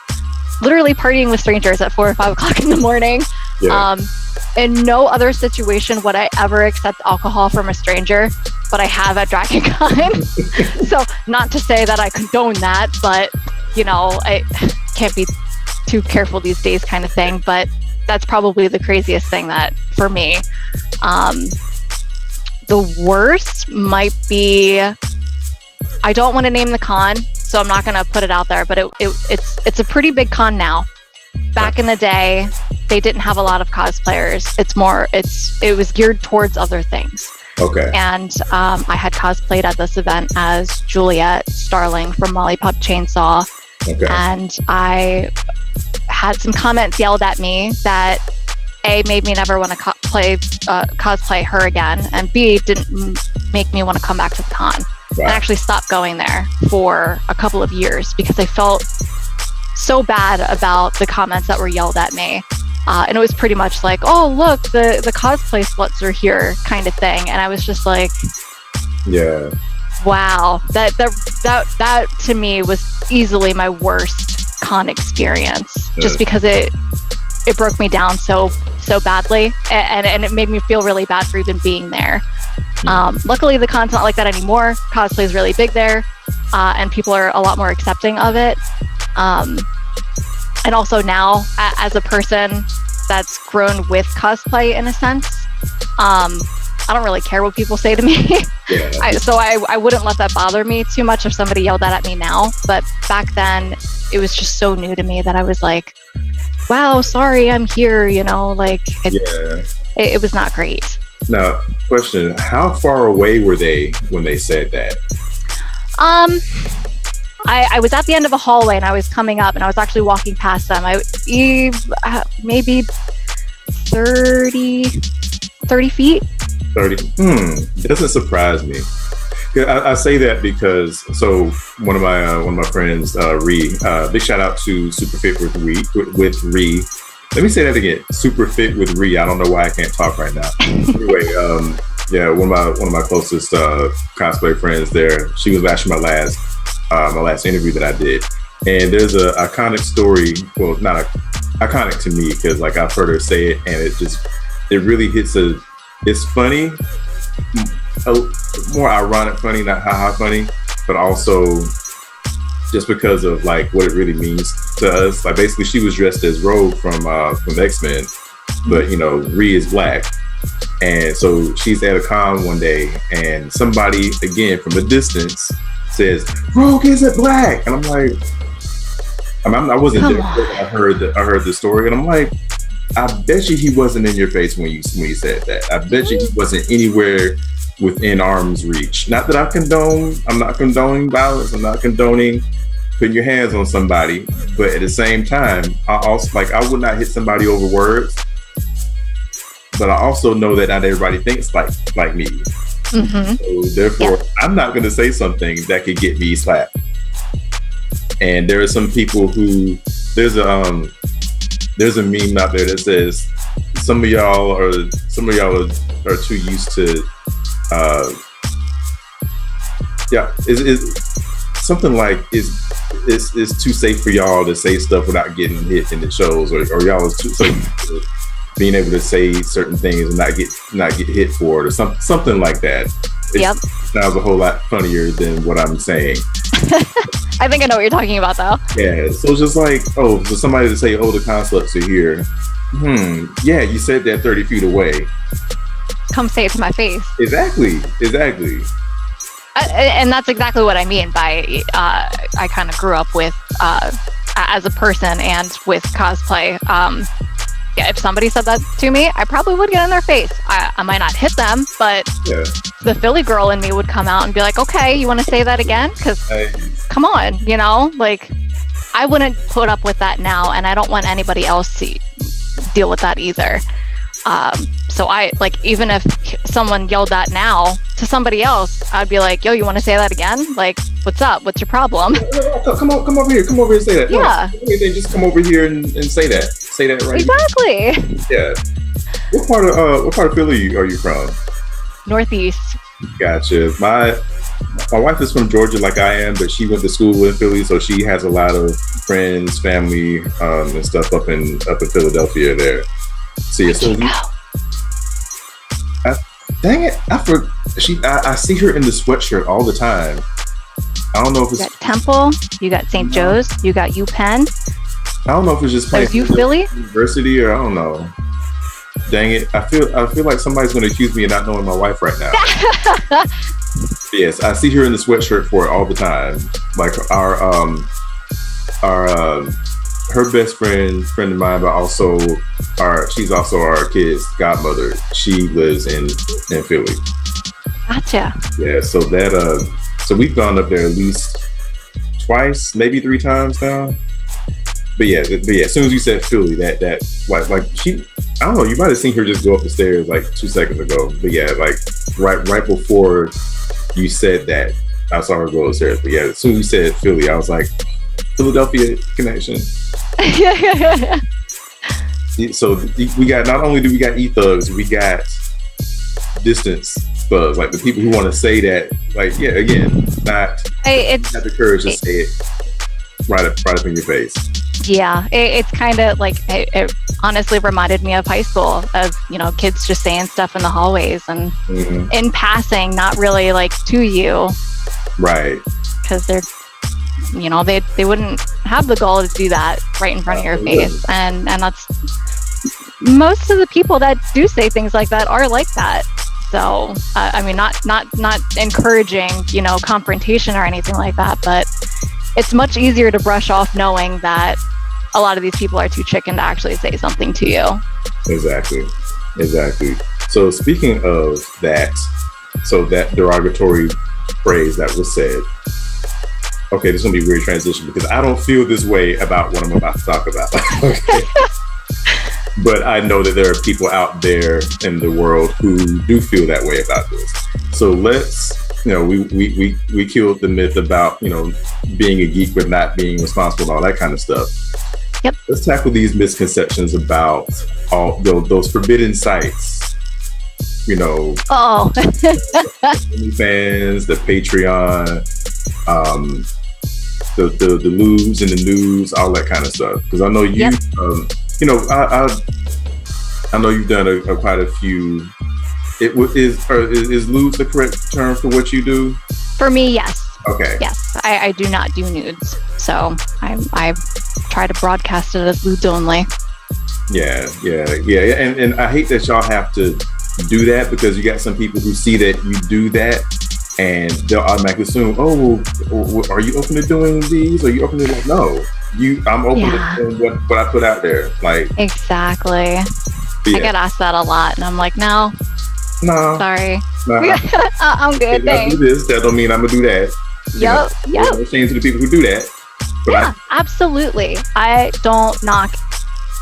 literally partying with strangers at 4 or 5 o'clock in the morning. Yeah. In no other situation would I ever accept alcohol from a stranger, but I have at Dragon Con. So not to say that I condone that, but I can't be too careful these days kind of thing. But that's probably the craziest thing that for me. The worst might be, I don't want to name the con, so I'm not going to put it out there, but it's a pretty big con now. Back in the day, they didn't have a lot of cosplayers. It was geared towards other things. Okay. And I had cosplayed at this event as Juliet Starling from Lollipop Chainsaw. Okay. And I had some comments yelled at me that A, made me never want to cosplay her again, and B, didn't make me want to come back to the con. Right. And actually stopped going there for a couple of years because I felt so bad about the comments that were yelled at me. And it was pretty much like, oh, look, the cosplay sluts are here kind of thing. And I was just like, yeah, wow, that to me was easily my worst con experience, just because it broke me down so badly, and it made me feel really bad for even being there. Luckily, the con's not like that anymore. Cosplay is really big there, and people are a lot more accepting of it. And also now, as a person that's grown with cosplay in a sense, I don't really care what people say to me. Yeah. So I wouldn't let that bother me too much if somebody yelled that at me now. But back then, it was just so new to me that I was like, wow, sorry, I'm here, it was not great. Now, question, how far away were they when they said that? I was at the end of a hallway and I was coming up and I was actually walking past them. Maybe 30 feet. 30. Doesn't surprise me. I say that because one of my friends, Ree, big shout out to Super Fit with Ree. Let me say that again. Super Fit with Ree. I don't know why I can't talk right now. Anyway, yeah, one of my closest cosplay friends there. She was actually my last interview that I did, and there's a iconic story. Well, not iconic to me because like I've heard her say it, and it really hits it's funny. More ironic funny, not haha funny, but also just because of like what it really means to us. Like basically she was dressed as Rogue from X-Men, but you know, Ree is black. And so she's at a con one day and somebody, again, from a distance says, Rogue isn't black. And I'm like, I wasn't there. I heard the story and I'm like, I bet you he wasn't in your face when you said that. I bet you he wasn't anywhere within arm's reach. Not that I'm not condoning violence. I'm not condoning putting your hands on somebody. But at the same time, I would not hit somebody over words. But I also know that not everybody thinks like me. Mm-hmm. So therefore, I'm not going to say something that could get me slapped. And there are some people who there's a meme out there that says some of y'all are too used to is something like it's too safe for y'all to say stuff without getting hit in the shows, or y'all is too safe being able to say certain things and not get hit for it, or something like that. It sounds a whole lot funnier than what I'm saying. I think I know what you're talking about, though. Yeah, so it's just like, for somebody to say, the constructs are here. Yeah, you said that 30 feet away. Come say it to my face. Exactly. And that's exactly what I mean by I kind of grew up with as a person and with cosplay. If somebody said that to me, I probably would get in their face. I might not hit them, but the Philly girl in me would come out and be like, okay, you want to say that again? Because come on, like I wouldn't put up with that now, and I don't want anybody else to deal with that either. So I like, even if someone yelled that now to somebody else, I'd be like, yo, you want to say that again? Like, what's up? What's your problem? Come over here and say that. Yeah. No, just come over here and say that. Say that right. Exactly. Yeah. What part of Philly are you from? Northeast. Gotcha. My wife is from Georgia, like I am, but she went to school in Philly, so she has a lot of friends, family, and stuff up in Philadelphia there. So dang it! I see her in the sweatshirt all the time. I don't know if it's... You got Temple, you got St. Joe's, you got UPenn. I don't know if it's just playing Philly University, or I don't know. Dang it! I feel like somebody's going to accuse me of not knowing my wife right now. Yes, I see her in the sweatshirt for it all the time. Like her best friend of mine, but also she's also our kid's godmother. She lives in Philly. Gotcha. Yeah, so so we've gone up there at least twice, maybe 3 times now. But yeah, as soon as you said Philly, that like she, I don't know, you might have seen her just go up the stairs like 2 seconds ago. But yeah, like right before you said that, I saw her go upstairs. But yeah, as soon as you said Philly, I was like, Philadelphia connection. Yeah. So we got, not only do we got e-thugs, we got distance thugs, like the people who want to say that, like, yeah, again, not have the courage to say it right up in your face. Yeah, it's kind of like, it honestly reminded me of high school, of, kids just saying stuff in the hallways and in passing, not really like to you. Right. Because they're, they wouldn't have the gall to do that right in front of your face. And that's, most of the people that do say things like that are like that. So, I mean, not encouraging, confrontation or anything like that, but it's much easier to brush off knowing that a lot of these people are too chicken to actually say something to you. Exactly. So speaking of that, so that derogatory phrase that was said, okay, this is going to be a weird transition because I don't feel this way about what I'm about to talk about. Okay. But I know that there are people out there in the world who do feel that way about this. So let's we killed the myth about, being a geek but not being responsible and all that kind of stuff. Yep. Let's tackle these misconceptions about all those forbidden sites. Oh. OnlyFans, the Patreon, the Lewds and the news, all that kind of stuff. Because I know you, yep. I know you've done quite a few. Is Lewds the correct term for what you do? For me, yes. Okay. Yes, I do not do nudes, so I try to broadcast it as Lewds only. Yeah, and I hate that y'all have to do that, because you got some people who see that you do that and they'll automatically assume, oh, are you open to doing these? Are you open to no? I'm open to doing what I put out there. Like, exactly. Yeah. I get asked that a lot, and I'm like, no, sorry, I'm good. If I do this, that don't mean I'm gonna do that. Yep. No shame to the people who do that. But absolutely. I don't knock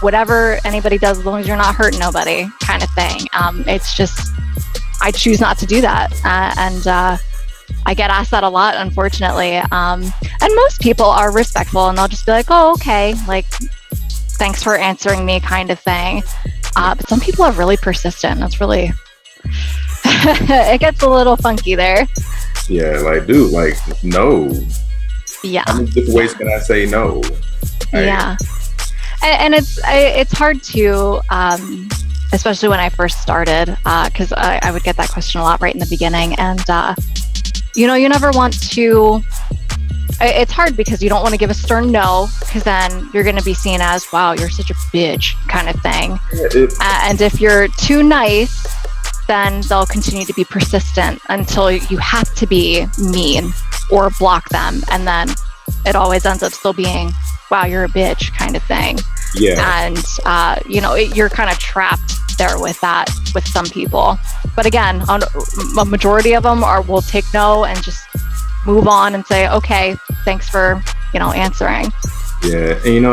whatever anybody does as long as you're not hurting nobody, kind of thing. It's just, I choose not to do that, and I get asked that a lot, unfortunately. And most people are respectful, and they'll just be like, "Oh, okay, like, thanks for answering me," kind of thing. But some people are really persistent. It's really, it gets a little funky there. Yeah, like, dude, like, no. Yeah. How many different ways can I say no? Yeah. And it's hard to, especially when I first started, because I would get that question a lot right in the beginning. And, you never want to, it's hard because you don't want to give a stern no, because then you're going to be seen as, wow, you're such a bitch kind of thing. And if you're too nice, then they'll continue to be persistent until you have to be mean or block them. And then it always ends up still being, wow, you're a bitch kind of thing. Yeah. And, you're kind of trapped there with that with some people. But again, on a majority of them will take no and just move on and say, okay, thanks for, answering. Yeah. And,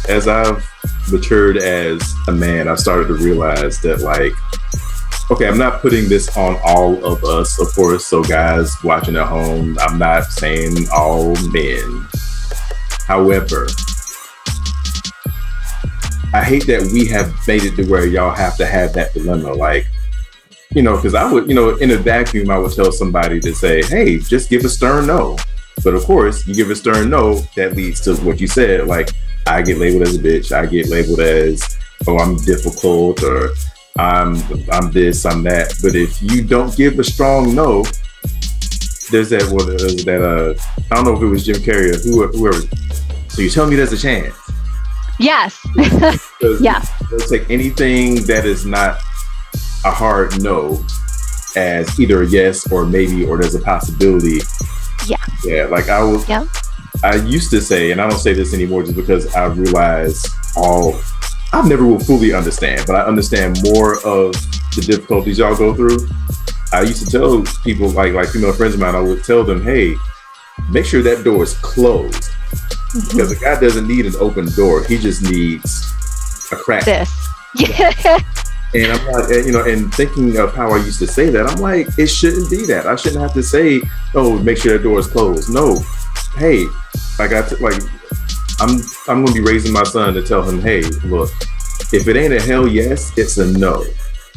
as I've matured as a man, I've started to realize that, like, okay, I'm not putting this on all of us, of course. So guys watching at home, I'm not saying all men. However, I hate that we have made it to where y'all have to have that dilemma. Like, because I would, in a vacuum, I would tell somebody to say, hey, just give a stern no. But of course, you give a stern no, that leads to what you said. Like, I get labeled as a bitch. I get labeled as, oh, I'm difficult, or I'm this, I'm that. But if you don't give a strong no, there's that, I don't know if it was Jim Carrey or whoever. So you tell me there's a chance. Yes. Yeah. They'll take anything that is not a hard no as either a yes or maybe, or there's a possibility. Yeah. Yeah. Like Yep. I used to say, and I don't say this anymore just because I realize I never will fully understand, but I understand more of the difficulties y'all go through. I used to tell people, like female friends of mine, I would tell them, hey, make sure that door is closed. Mm-hmm. Because a guy doesn't need an open door. He just needs a crack. Yeah. And I'm like, and thinking of how I used to say that, I'm like, it shouldn't be that. I shouldn't have to say, oh, make sure that door is closed. No. Hey, I'm going to be raising my son to tell him, hey, look, if it ain't a hell yes, it's a no.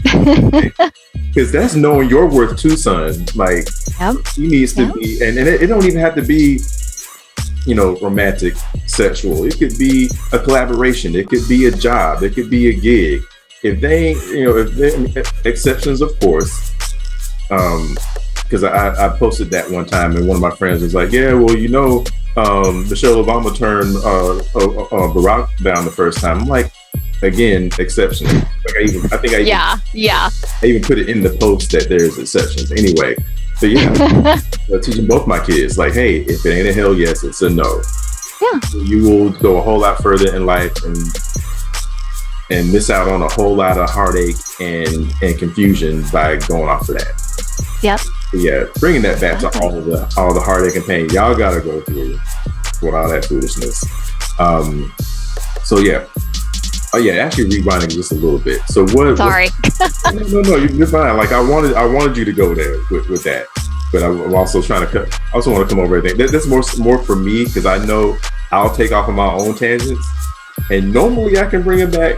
Because that's knowing your worth too, son. Like, yep. He needs to be, and it don't even have to be, romantic, sexual. It could be a collaboration. It could be a job. It could be a gig. If they, exceptions, of course. Because I posted that one time, and one of my friends was like, yeah, well, Michelle Obama turned Barack down the first time. I'm like, again, exceptions. Like I even put it in the post that there's exceptions. Anyway, so yeah, teaching both my kids, like, hey, if it ain't a hell yes, it's a no. Yeah, you will go a whole lot further in life and miss out on a whole lot of heartache and confusion by going off of that. Yep. Yeah, bringing that back to all the heartache and pain y'all gotta go through with all that foolishness. So yeah. Oh yeah, actually rewinding just a little bit. So what? Sorry. No, you're fine. Like I wanted you to go there with that, but I'm also trying to I also want to come over everything. That's more for me, because I know I'll take off on my own tangents, and normally I can bring it back,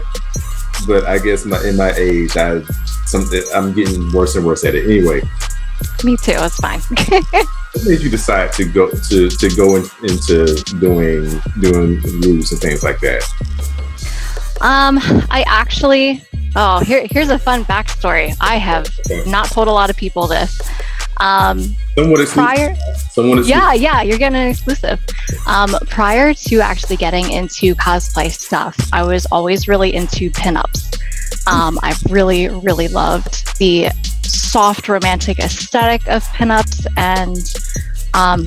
but I guess in my age, I'm getting worse and worse at it. Anyway, me too. It's fine. What made you decide to go into doing Lewds and things like that? I actually. Oh, here's a fun backstory. I have not told a lot of people this. Somewhat exclusive. Yeah, you're getting an exclusive. Prior to actually getting into cosplay stuff, I was always really into pinups. I really, really loved the soft romantic aesthetic of pinups, and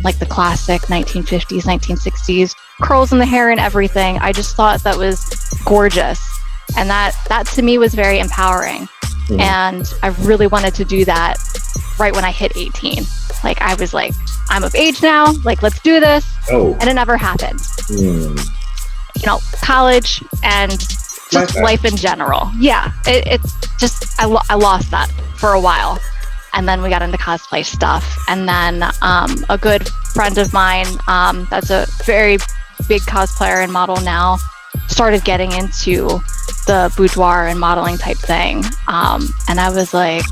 like the classic 1950s, 1960s curls in the hair and everything. I just thought that was gorgeous. And that to me was very empowering. And I really wanted to do that right when I hit 18. Like, I was like, I'm of age now, like, let's do this. And it never happened. You know, college and just life in general. Yeah, it's just, I lost that for a while. And then we got into cosplay stuff. And then a good friend of mine, that's a very big cosplayer and model now, started getting into the boudoir and modeling type thing. And I was like,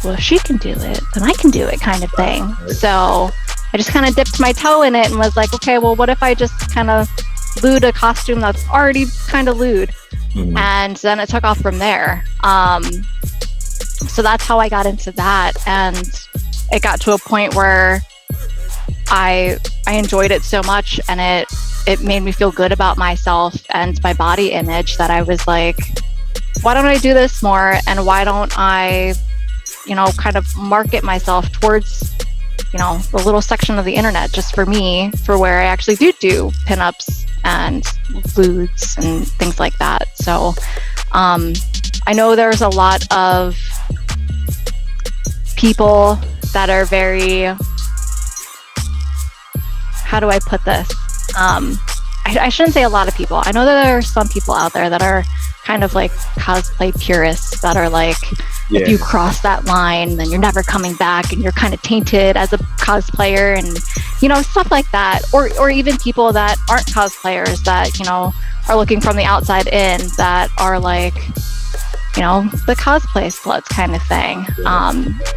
well, if she can do it, then I can do it, kind of thing. So I just kind of dipped my toe in it and was like, okay, well, what if I just kind of lewd a costume that's already kind of lewd? And then it took off from there. So that's how I got into that. And it got to a point where I enjoyed it so much, and it made me feel good about myself and my body image, that I was like, why don't I do this more? And why don't I, you know, kind of market myself towards, you know, the little section of the internet just for me, for where I actually do pinups and lewds and things like that. So I know there's a lot of people that are very, how do I put this? I shouldn't say a lot of people. I know that there are some people out there that are kind of like cosplay purists that are like, if you cross that line, then you're never coming back, and you're kind of tainted as a cosplayer, and, you know, stuff like that. Or even people that aren't cosplayers that, you know, are looking from the outside in, that are like, you know, the cosplay sluts kind of thing,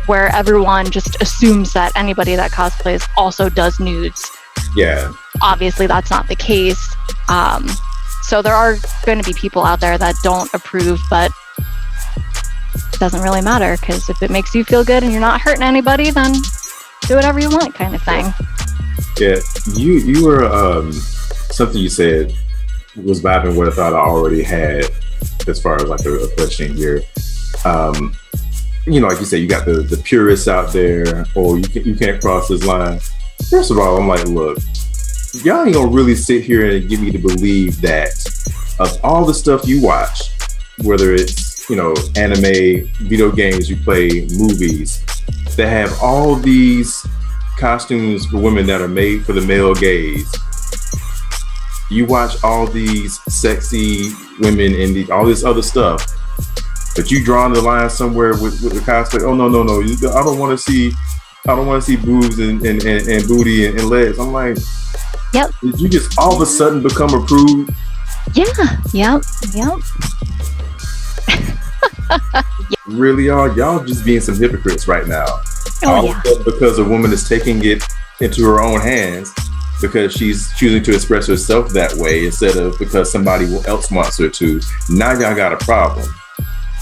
where everyone just assumes that anybody that cosplays also does nudes. Yeah. Obviously, that's not the case. So there are going to be people out there that don't approve, but it doesn't really matter, because if it makes you feel good and you're not hurting anybody, then do whatever you want, kind of thing. Yeah, you were something you said was vibing what I thought I already had as far as like a question here. You know, like you said, you got the purists out there, or you can't cross this line. First of all, I'm like, look, y'all ain't gonna really sit here and get me to believe that of all the stuff you watch, whether it's, you know, anime, video games you play, movies, that have all these costumes for women that are made for the male gaze. You watch all these sexy women and all this other stuff, but you drawing the line somewhere with the cosplay. Oh no! I don't want to see boobs and booty and legs. I'm like, yep. Did you just all of a sudden become a prude? Yeah. Yep. Really, y'all just being some hypocrites right now. Because a woman is taking it into her own hands, because she's choosing to express herself that way instead of because somebody else wants her to. Now y'all got a problem.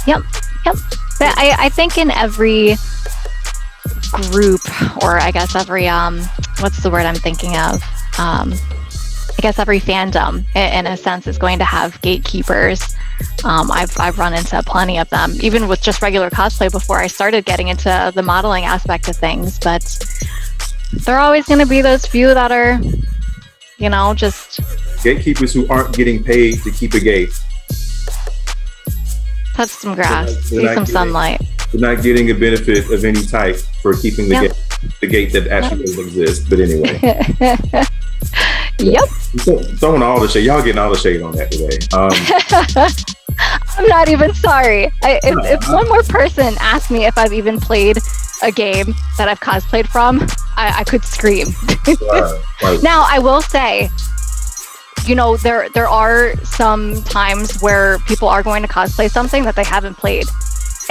Yep. But I think in every group, or I guess every what's the word I'm thinking of? I guess every fandom, in a sense, is going to have gatekeepers. I've run into plenty of them, even with just regular cosplay before I started getting into the modeling aspect of things. But there are always going to be those few that are, you know, just gatekeepers who aren't getting paid to keep a gate. Touch some grass, see some sunlight. They're not getting a benefit of any type for keeping the gate that actually doesn't exist. But anyway. Yep. Throwing all the shade. Y'all getting all the shade on that today. I'm not even sorry. If one more person asked me if I've even played a game that I've cosplayed from, I could scream. Right. Now, I will say, you know, there are some times where people are going to cosplay something that they haven't played.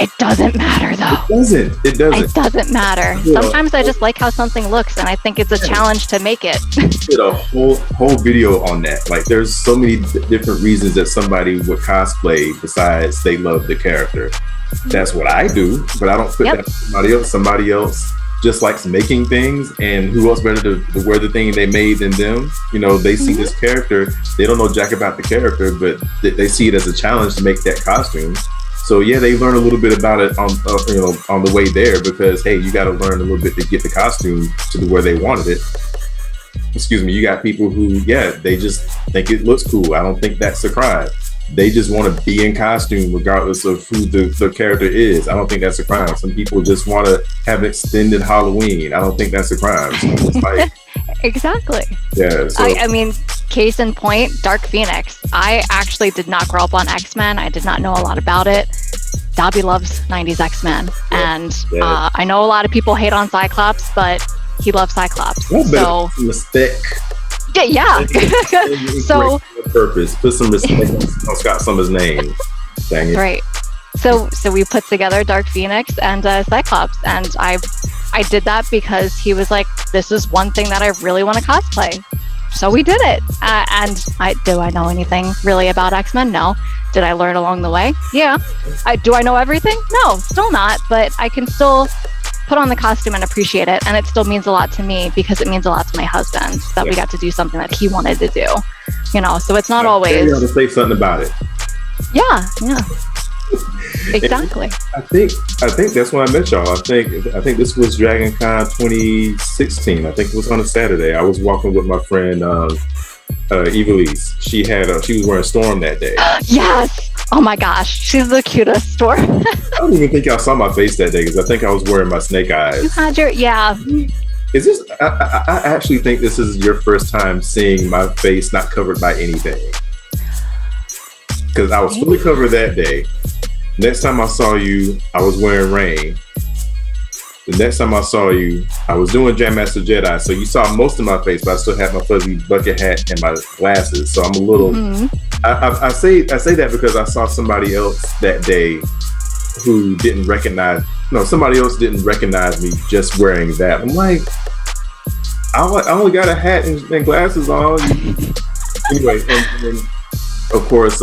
It doesn't matter, though. It doesn't. It doesn't matter. Yeah. Sometimes I just like how something looks, and I think it's a challenge to make it. Did a whole video on that. Like, there's so many different reasons that somebody would cosplay besides they love the character. That's what I do, but I don't put that on somebody else. Somebody else just likes making things, and who else better to wear the thing they made than them? You know, they see this character, they don't know jack about the character, but they see it as a challenge to make that costume. So yeah, they learn a little bit about it on on the way there, because hey, you got to learn a little bit to get the costume to where they wanted it. Excuse me. You got people who, they just think it looks cool. I don't think that's a crime. They just want to be in costume regardless of who the character is. I don't think that's a crime. Some people just want to have an extended Halloween. I don't think that's a crime. So it's like, exactly. Yeah. So, I mean, case in point, Dark Phoenix. I actually did not grow up on X-Men. I did not know a lot about it. Dobby loves 90s X-Men. And I know a lot of people hate on Cyclops, but he loves Cyclops. So respect. Yeah. So purpose. Put some respect on Scott Summers' name. Dang it. Right. So we put together Dark Phoenix and Cyclops, and I did that because he was like, this is one thing that I really want to cosplay. So we did it. And do I know anything really about X-Men? No. Did I learn along the way? Yeah. Do I know everything? No, still not. But I can still put on the costume and appreciate it. And it still means a lot to me because it means a lot to my husband that we got to do something that he wanted to do. You know, so it's not always. You have to say something about it. Yeah. Exactly. I think that's when I met y'all. I think this was Dragon Con 2016. I think it was on a Saturday. I was walking with my friend Evilise. She was wearing Storm that day. Yes. Oh my gosh, she's the cutest Storm. I don't even think y'all saw my face that day because I think I was wearing my snake eyes. You had your Is this? I actually think this is your first time seeing my face not covered by anything. Because I was fully covered that day. Next time I saw you, I was wearing rain. The next time I saw you, I was doing Jam Master Jedi, so you saw most of my face, but I still had my fuzzy bucket hat and my glasses. So I'm a little. I say that because I saw somebody else that day who didn't recognize. No, somebody else didn't recognize me just wearing that. I'm like, I only got a hat and glasses on. Anyway, and of course,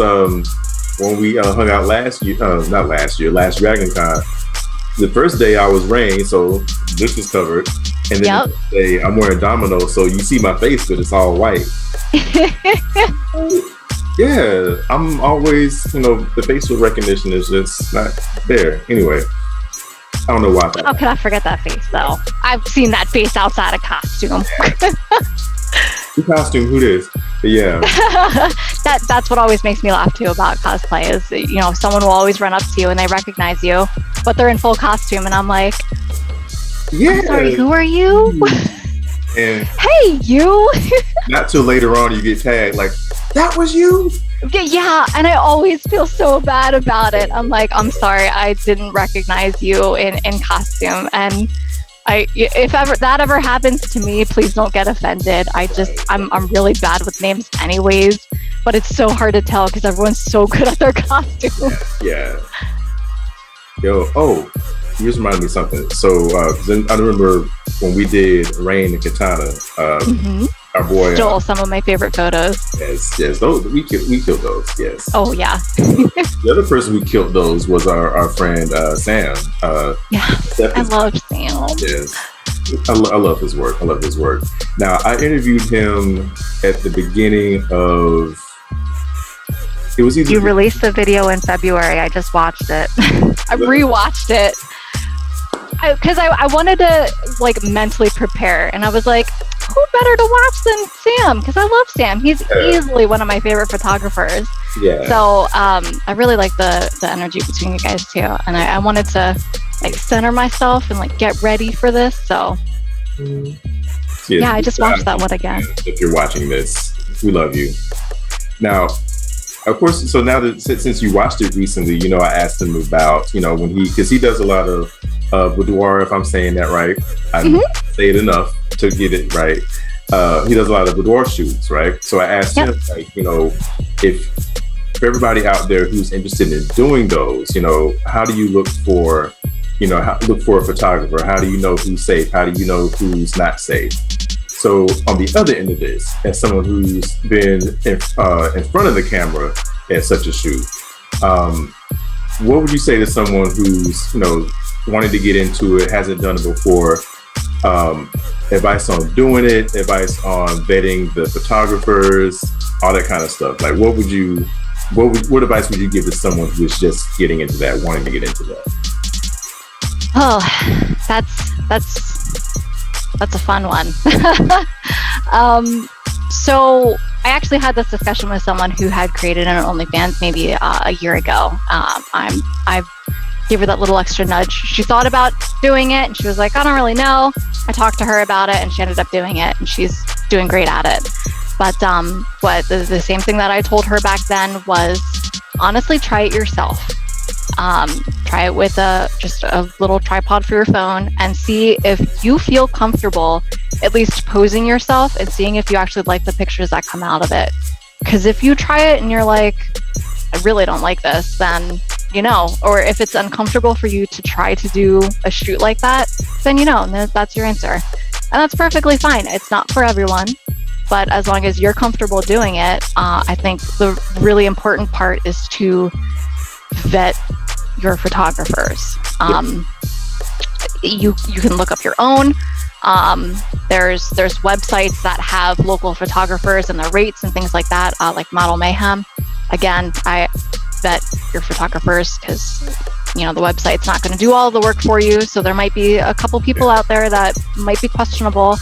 when we hung out last Dragon Con, the first day I was Rain, so this was covered. And then the next day I'm wearing Domino, so you see my face, but it's all white. Yeah, I'm always, the facial recognition is just not there. Anyway, I don't know why. How could I forget that face, though? I've seen that face outside of costume. The costume, who this? But yeah. That's what always makes me laugh, too, about cosplay is, someone will always run up to you and they recognize you, but they're in full costume, and I'm like, I'm sorry, who are you? And hey, you! Not till later on you get tagged, like, that was you? Yeah, and I always feel so bad about it. I'm like, I'm sorry, I didn't recognize you in costume. And if that ever happens to me, please don't get offended. I'm really bad with names anyways, but it's so hard to tell because everyone's so good at their costume. Yeah. You just reminded me of something. So, I remember when we did Rain and Katana, our boy Joel, some of my favorite photos. Yes, those we killed those. Yes. Oh yeah. The other person who killed those was our friend Sam. I love Sam. Yes, I love his work. Now I interviewed him at the beginning of. It was either you released the video in February. I just watched it. I rewatched it because I wanted to mentally prepare, and I was like, who better to watch than Sam? Because I love Sam. He's easily one of my favorite photographers. Yeah. So I really like the energy between you guys too, and I wanted to center myself and get ready for this. So I just watched that one again. If you're watching this, we love you. Now, Of course. So now that since you watched it recently, you know, I asked him about, you know, when because he does a lot of boudoir, if I'm saying that right. I say it enough to get it right. He does a lot of boudoir shoots, right? So I asked him, like, you know, if for everybody out there who's interested in doing those, you know, how do you look for, you know, look for a photographer? How do you know who's safe? How do you know who's not safe? So on the other end of this, as someone who's been in front of the camera at such a shoot, what would you say to someone who's, you know, wanting to get into it, hasn't done it before? Advice on doing it, advice on vetting the photographers, all that kind of stuff. Like, what advice would you give to someone who's just getting into that, wanting to get into that? Oh, that's a fun one. So I actually had this discussion with someone who had created an OnlyFans maybe a year ago. I gave her that little extra nudge. She thought about doing it and she was like, I don't really know. I talked to her about it and she ended up doing it and she's doing great at it. But the same thing that I told her back then was, honestly, try it yourself. Try it with just a little tripod for your phone and see if you feel comfortable at least posing yourself and seeing if you actually like the pictures that come out of it. Because if you try it and you're like, I really don't like this, then you know, or if it's uncomfortable for you to try to do a shoot like that, then you know, that's your answer. And that's perfectly fine. It's not for everyone, but as long as you're comfortable doing it, I think the really important part is to vet your photographers. You can look up your own. There's websites that have local photographers and their rates and things like that, like Model Mayhem. Again, I vet your photographers because, you know, the website's not going to do all the work for you. So there might be a couple people out there that might be questionable.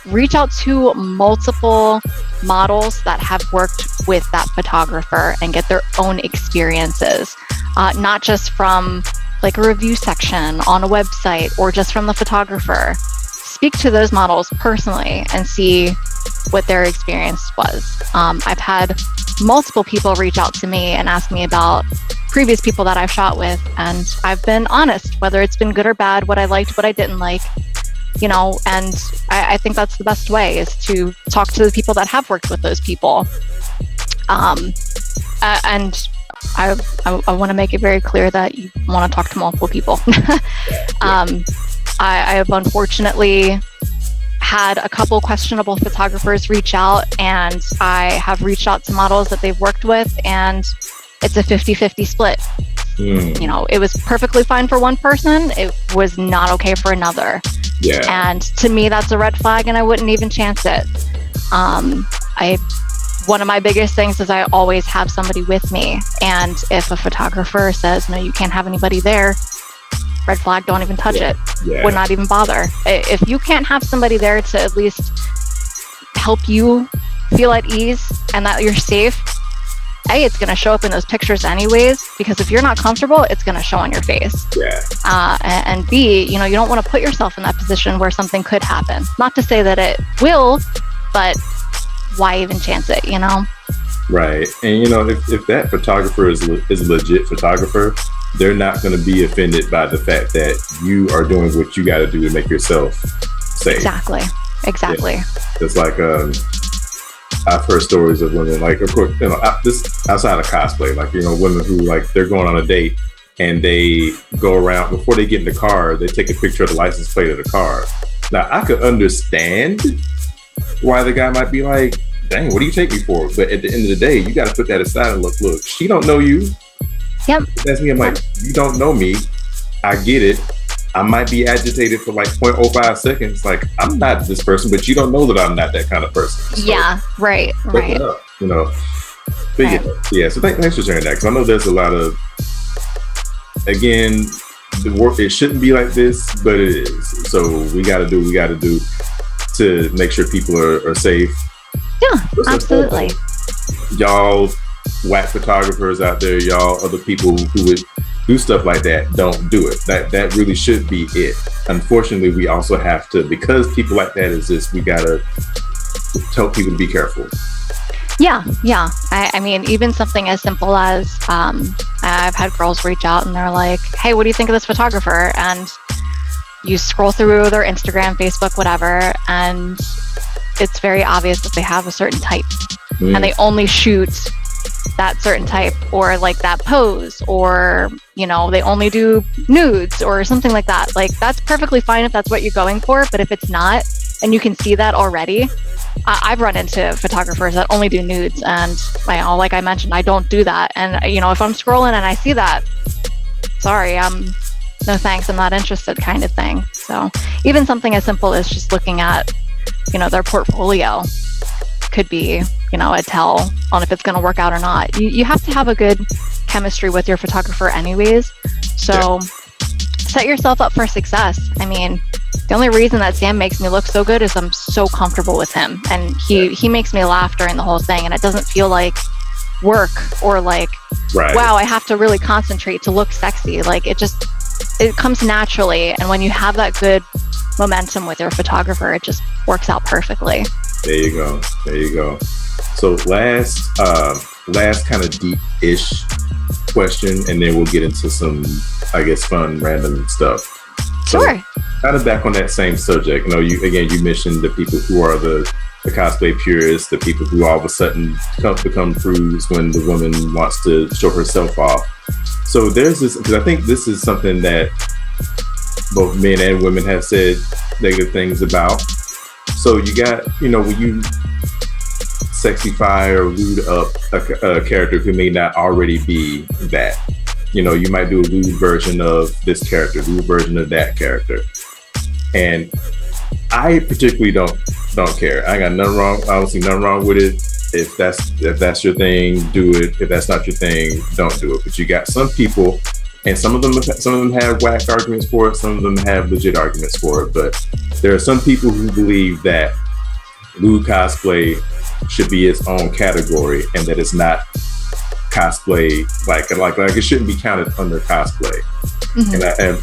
Reach out to multiple models that have worked with that photographer and get their own experiences, not just from like a review section on a website or just from the photographer. Speak to those models personally and see what their experience was. I've had multiple people reach out to me and ask me about previous people that I've shot with, and I've been honest, whether it's been good or bad, what I liked, what I didn't like, you know, and I think that's the best way, is to talk to the people that have worked with those people. And I want to make it very clear that you want to talk to multiple people. I have unfortunately had a couple questionable photographers reach out, and I have reached out to models that they've worked with, and it's a 50-50 split. You know, it was perfectly fine for one person. It was not okay for another. Yeah. And to me, that's a red flag, and I wouldn't even chance it. One of my biggest things is I always have somebody with me. And if a photographer says, no, you can't have anybody there, red flag, don't even touch it. Yeah. Would not even bother. If you can't have somebody there to at least help you feel at ease and that you're safe, A, it's going to show up in those pictures anyways, because if you're not comfortable, it's going to show on your face. Yeah. And B, you know, you don't want to put yourself in that position where something could happen. Not to say that it will, but why even chance it, you know? Right. And, you know, if that photographer is a legit photographer, they're not going to be offended by the fact that you are doing what you got to do to make yourself safe. Exactly. Yeah. It's like, I've heard stories of women, like, of course, you know, this outside of cosplay, like, you know, women who, like, they're going on a date and they go around, before they get in the car, they take a picture of the license plate of the car. Now, I could understand why the guy might be like, dang, what do you take me for? But at the end of the day, you got to put that aside and look, she don't know you. Yep. That's me. I'm like, you don't know me. I get it. I might be agitated for like 0.05 seconds. Like, I'm not this person, but you don't know that I'm not that kind of person. So, yeah, right. Up, you know. Right. Yeah, so thanks for sharing that, because I know there's a lot of, again, the work, it shouldn't be like this, but it is. So we got to do what we got to do to make sure people are safe. Yeah, absolutely. Y'all whack photographers out there, y'all other people who would do stuff like that, don't do it. That really should be it. Unfortunately, we also have to, because people like that exist, we gotta tell people to be careful. Yeah. I mean, even something as simple as I've had girls reach out and they're like, hey, what do you think of this photographer? And you scroll through their Instagram, Facebook, whatever, and it's very obvious that they have a certain type and they only shoot that certain type or like that pose, or, you know, they only do nudes or something like that. Like, that's perfectly fine if that's what you're going for. But if it's not, and you can see that already, I've run into photographers that only do nudes, and like I mentioned, I don't do that. And, you know, if I'm scrolling and I see that, sorry, no thanks, I'm not interested, kind of thing. So even something as simple as just looking at, you know, their portfolio could be, you know, a tell on if it's going to work out or not. You have to have a good chemistry with your photographer anyways. So set yourself up for success. I mean, the only reason that Sam makes me look so good is I'm so comfortable with him, and he makes me laugh during the whole thing, and it doesn't feel like work or like, wow, I have to really concentrate to look sexy. Like, it comes naturally. And when you have that good momentum with your photographer, it just works out perfectly. There you go. So last kind of deep-ish question, and then we'll get into some, I guess, fun random stuff. Sure. So, kind of back on that same subject, you know, you mentioned the people who are the cosplay purists, the people who all of a sudden become prudes when the woman wants to show herself off. So there's this, because I think this is something that both men and women have said negative things about. So you got, you know, when you sexify or lewd up a character who may not already be that, you know, you might do a lewd version of this character, lewd version of that character. And I particularly don't care. I got nothing wrong. I don't see nothing wrong with it. If that's your thing, do it. If that's not your thing, don't do it. But you got some people, and some of them have whack arguments for it. Some of them have legit arguments for it. But there are some people who believe that lewd cosplay should be its own category, and that it's not cosplay, like it shouldn't be counted under cosplay. Mm-hmm. And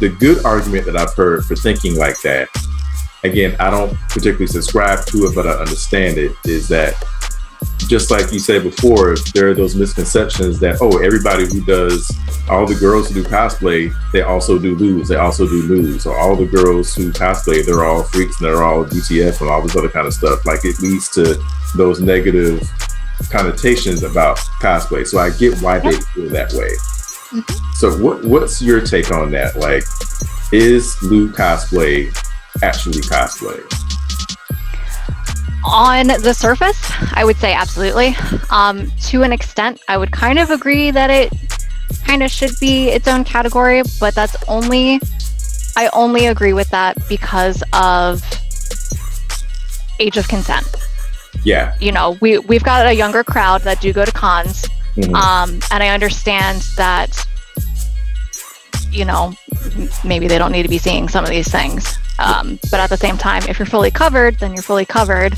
the good argument that I've heard for thinking like that, again, I don't particularly subscribe to it, but I understand it, is that, just like you said before, there are those misconceptions that, everybody who does, all the girls who do cosplay, they also do lewds, they also do nudes. Or all the girls who cosplay, they're all freaks and they're all DTF and all this other kind of stuff. Like, it leads to those negative connotations about cosplay. So I get why they feel that way. Mm-hmm. So what's your take on that? Like, is lewd cosplay actually cosplay? On the surface, I would say absolutely. To an extent, I would kind of agree that it kind of should be its own category, but I only agree with that because of age of consent. Yeah. You know, we've got a younger crowd that do go to cons. Mm-hmm. And I understand that, you know, maybe they don't need to be seeing some of these things. But at the same time, if you're fully covered, then you're fully covered.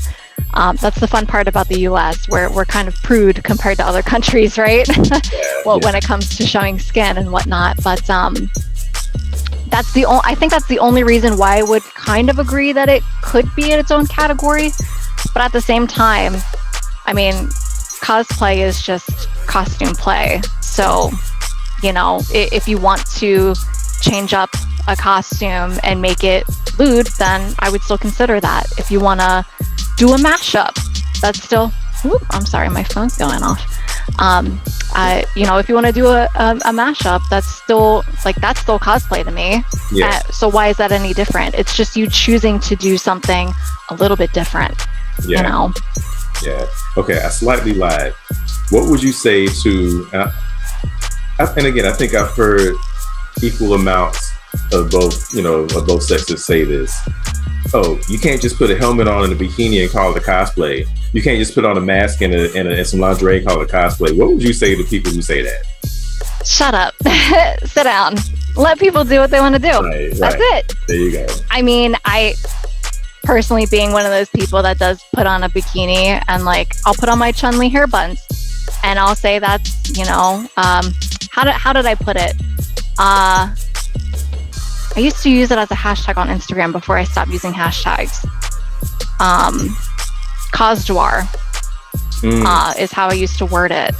That's the fun part about the US, where we're kind of prude compared to other countries, right? When it comes to showing skin and whatnot. But I think that's the only reason why I would kind of agree that it could be in its own category. But at the same time, I mean, cosplay is just costume play. So, you know, if you want to change up a costume and make it lewd, then I would still consider that. If you want to do a mashup, that's still, I'm sorry, my phone's going off. You know, if you want to do a mashup, that's still cosplay to me. Yeah. So why is that any different? It's just you choosing to do something a little bit different. Yeah. You know? Yeah. Okay, I slightly lied. What would you say to, and again, I think I've heard equal amounts of both sexes say this. You can't just put a helmet on and a bikini and call it a cosplay. You can't just put on a mask and some lingerie and call it cosplay. What would you say to people who say that? Shut up. Sit down. Let people do what they want to do. Right. That's it. There you go. I mean, I personally, being one of those people that does put on a bikini, and like, I'll put on my Chun-Li hair buns and I'll say that's, you know, how did I put it? I used to use it as a hashtag on Instagram before I stopped using hashtags. Boudoir. is how I used to word it.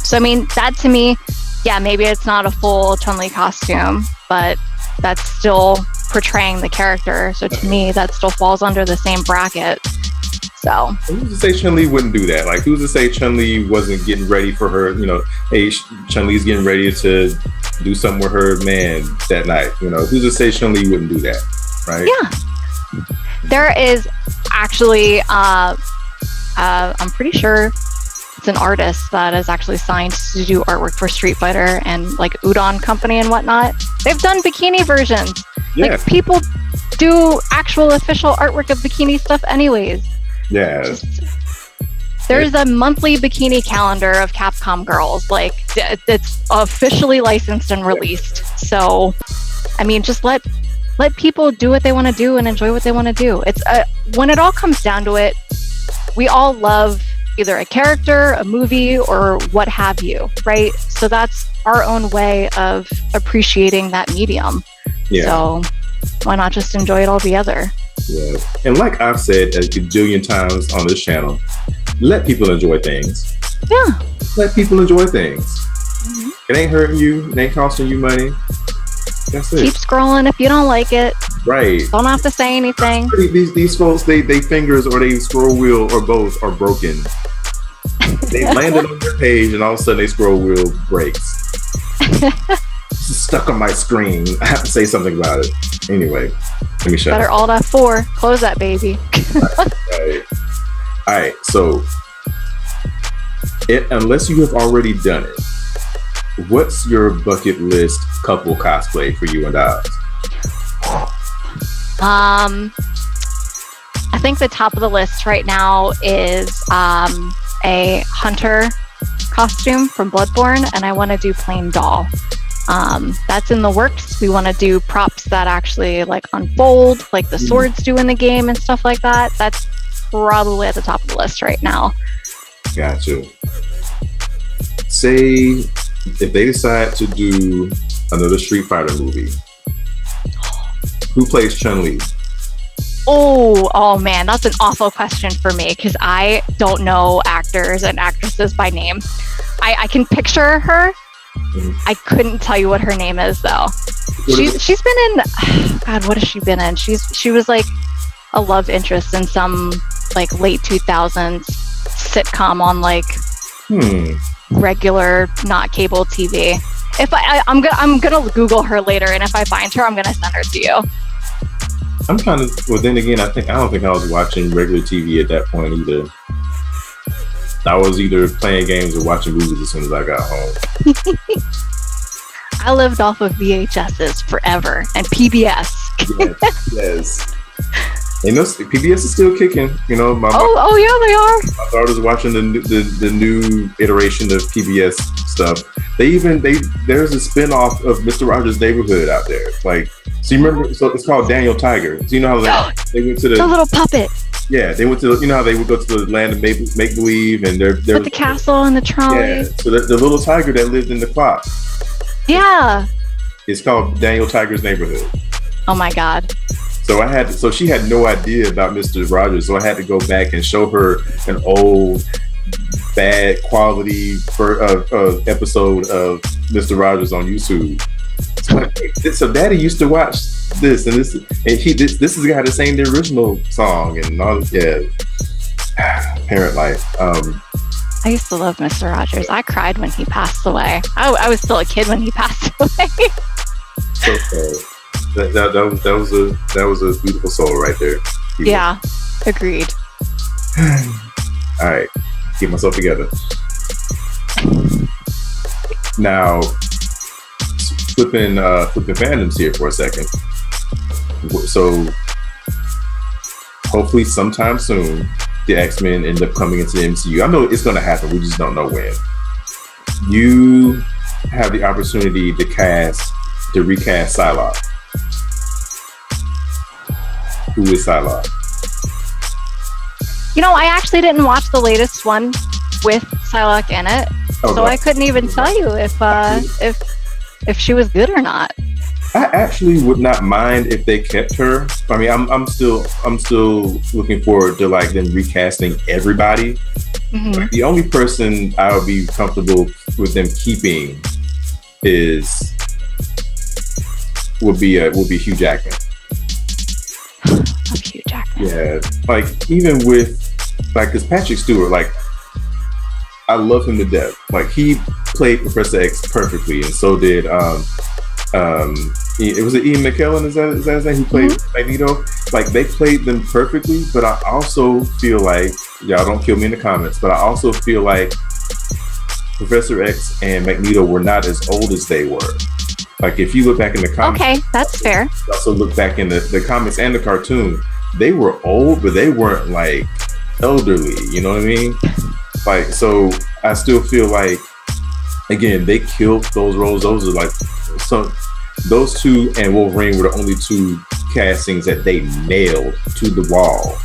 So I mean, that to me, yeah, maybe it's not a full Chun-Li costume, but that's still portraying the character. So to me, that still falls under the same bracket. So who's to say Chun-Li wouldn't do that? Like, who's to say Chun-Li wasn't getting ready for her? You know, hey, Chun-Li's getting ready to do something with her man that night. You know, who's to say Chun-Li wouldn't do that? Right? Yeah. There is actually, I'm pretty sure it's an artist that is actually signed to do artwork for Street Fighter and like Udon Company and whatnot. They've done bikini versions. Yeah. Like, people do actual official artwork of bikini stuff anyways. Yeah. There's a monthly bikini calendar of Capcom girls. Like, it's officially licensed and released. So, I mean, just let people do what they want to do and enjoy what they want to do. It's when it all comes down to it, we all love either a character, a movie, or what have you, right? So that's our own way of appreciating that medium. Yeah. So why not just enjoy it all together? Yeah. And like I've said a gajillion times on this channel, let people enjoy things. Yeah. Let people enjoy things. Mm-hmm. It ain't hurting you. It ain't costing you money. That's it. Keep scrolling if you don't like it. Right. Don't have to say anything. These folks, they fingers or they scroll wheel or both are broken. They landed on their page and all of a sudden their scroll wheel breaks. It's stuck on my screen. I have to say something about it. Anyway, let me shut up. Better Alt F4. Close that baby. Right. All right. So, unless you have already done it, what's your bucket list couple cosplay for you and I? I think the top of the list right now is a hunter costume from Bloodborne, and I want to do plain doll. That's in the works. We want to do props that actually like unfold, like the swords do in the game and stuff like that. That's probably at the top of the list right now. Gotcha. Say if they decide to do another Street Fighter movie, who plays Chun-Li? Oh man, that's an awful question for me because I don't know actors and actresses by name. I can picture her. Mm-hmm. I couldn't tell you what her name is though. She's been in God, what has she been in? She was like a love interest in some like late 2000s sitcom on like regular, not cable TV. If I'm gonna Google her later, and if I find her, I'm gonna send her to you. I'm trying to. Well, then again, I don't think I was watching regular TV at that point either. I was either playing games or watching movies as soon as I got home. I lived off of VHSs forever and PBS. Yes. And PBS is still kicking. You know, oh yeah, they are. My daughter's watching the new iteration of PBS stuff. There's a spin-off of Mr. Rogers' Neighborhood out there. Like, so you remember? So it's called Daniel Tiger. So you know how they went to the little puppet. Yeah, they went to, you know how they would go to the land of make believe, and they're with the castle and the trolley. Yeah, so the little tiger that lived in the clock. Yeah. It's called Daniel Tiger's Neighborhood. Oh my God. So she had no idea about Mr. Rogers, so I had to go back and show her an old, bad quality episode of Mr. Rogers on YouTube. So Daddy used to watch this and this, and this is the guy that sang the original song and all. Yeah, parent life. I used to love Mr. Rogers. I cried when he passed away. I was still a kid when he passed away. So sad. That was a beautiful soul right there. Yeah, agreed. All right, get myself together. Now, flipping fandoms here for a second. So, hopefully, sometime soon, the X-Men end up coming into the MCU. I know it's going to happen. We just don't know when. You have the opportunity to recast Psylocke. Who is Psylocke? You know, I actually didn't watch the latest one with Psylocke in it, so I couldn't even tell you if she was good or not. I actually would not mind if they kept her. I mean, I'm still looking forward to like them recasting everybody. Mm-hmm. Like, the only person I would be comfortable with them keeping would be Hugh Jackman. Hugh Jackman. Yeah, like even with like, because Patrick Stewart, like I love him to death. Like he played Professor X perfectly, and so did it was Ian McKellen, is that his name, who played Magneto? Like they played them perfectly, but I also feel like, y'all don't kill me in the comments, but I also feel like Professor X and Magneto were not as old as they were. Like if you look back in the comics, okay, that's fair. Also look back in the comics and the cartoon, they were old, but they weren't like elderly, you know what I mean? Like, so I still feel like, again, they killed those roles. Those are like, so those two and Wolverine were the only two castings that they nailed to the wall.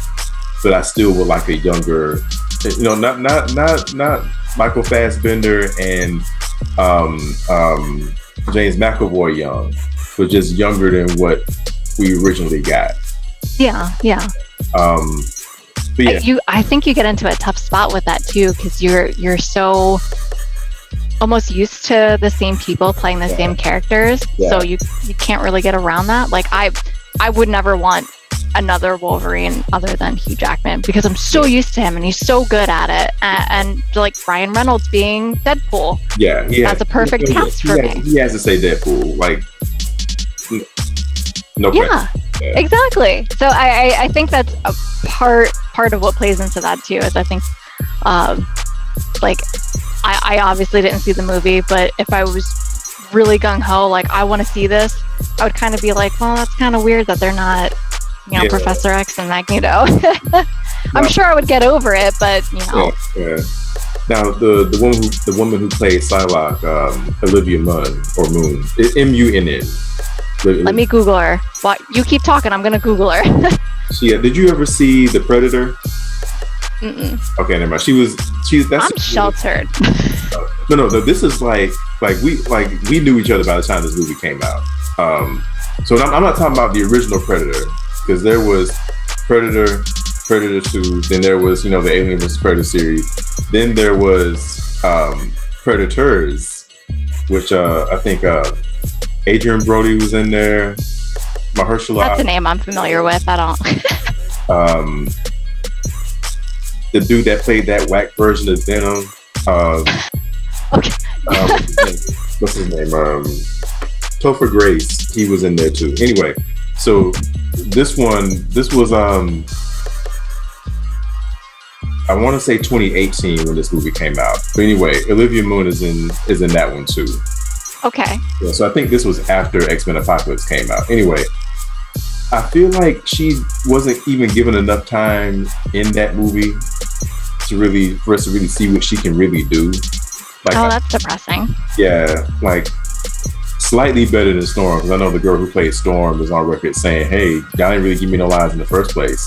But I still would like a younger, you know, not Michael Fassbender and James McAvoy young, but just younger than what we originally got. Yeah. But yeah. I think you get into a tough spot with that too, because you're so almost used to the same people playing the same characters, so you can't really get around that. Like I would never want another Wolverine other than Hugh Jackman, because I'm so used to him and he's so good at it, and like Ryan Reynolds being Deadpool, that's a perfect cast for me. He has to say Deadpool, like no question. Yeah, exactly. So I think that's a part of what plays into that too, is I think like I obviously didn't see the movie, but if I was really gung-ho, like I want to see this, I would kind of be like, well, that's kind of weird that they're not, you know, Professor X and Magneto. I'm sure I would get over it, but you know. Yeah. Now the woman who played Psylocke, Olivia Munn or Moon, Munn. Let me Google her. Well, you keep talking. I'm gonna Google her. Did you ever see The Predator? Mm-mm. Okay, never mind. I'm sheltered. No. This is like we knew each other by the time this movie came out. So I'm not talking about the original Predator, because there was Predator 2, then there was, you know, the Alien vs Predator series, then there was Predators, which I think Adrian Brody was in there. Mahershala. That's a name I'm familiar with. I don't. The dude that played that whack version of Venom. Okay. What's his name? Topher Grace. He was in there too. Anyway, so this was I want to say 2018 when this movie came out. But anyway, Olivia Munn is in that one too. Okay. Yeah, so I think this was after X-Men Apocalypse came out. Anyway, I feel like she wasn't even given enough time in that movie for us to really see what she can really do. Like, that's depressing. Yeah, like slightly better than Storm, because I know the girl who played Storm is on record saying, "Hey, y'all didn't really give me no lines in the first place."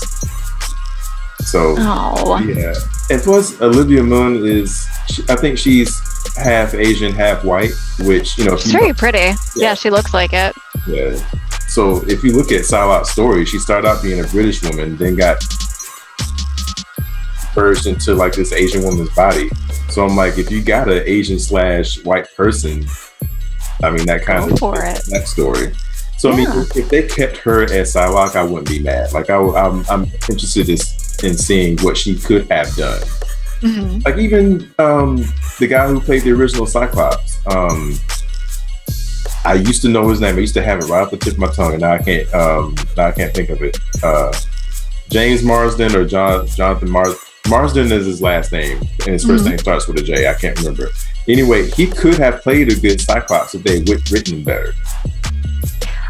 So yeah, and plus Olivia Munn I think she's half Asian, half white, which, you know, she's very pretty. Yeah, she looks like it. Yeah. So if you look at Psylocke's story, she started out being a British woman, then got merged into like this Asian woman's body. So I'm like, if you got an Asian / white person, I mean, that kind of that story. So I mean, if they kept her as Psylocke, I wouldn't be mad. Like I'm interested in seeing what she could have done. Mm-hmm. Like even the guy who played the original Cyclops. I used to know his name. I used to have it right off the tip of my tongue, and now I can't think of it. James Marsden or Jonathan Marsden is his last name, and his first name starts with a J. I can't remember. Anyway, he could have played a good Cyclops if they had written better.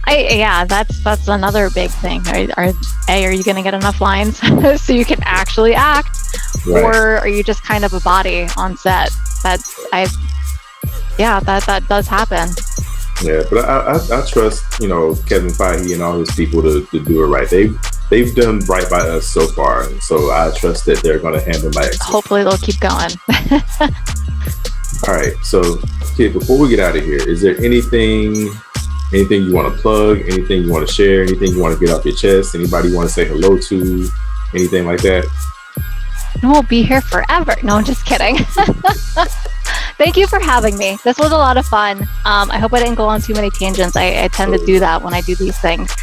That's another big thing. Are you going to get enough lines so you can actually act, or are you just kind of a body on set? That does happen. Yeah, but I trust, you know, Kevin Feige and all his people to do it right. They've done right by us so far, so I trust that they're going to handle my excellence. Hopefully they'll keep going. All right, so Kid, before we get out of here, is there anything Anything you want to plug, anything you want to share, anything you want to get off your chest, anybody you want to say hello to, anything like that? We'll be here forever. No, I'm just kidding. Thank you for having me. This was a lot of fun. I hope I didn't go on too many tangents. I tend to do that when I do these things.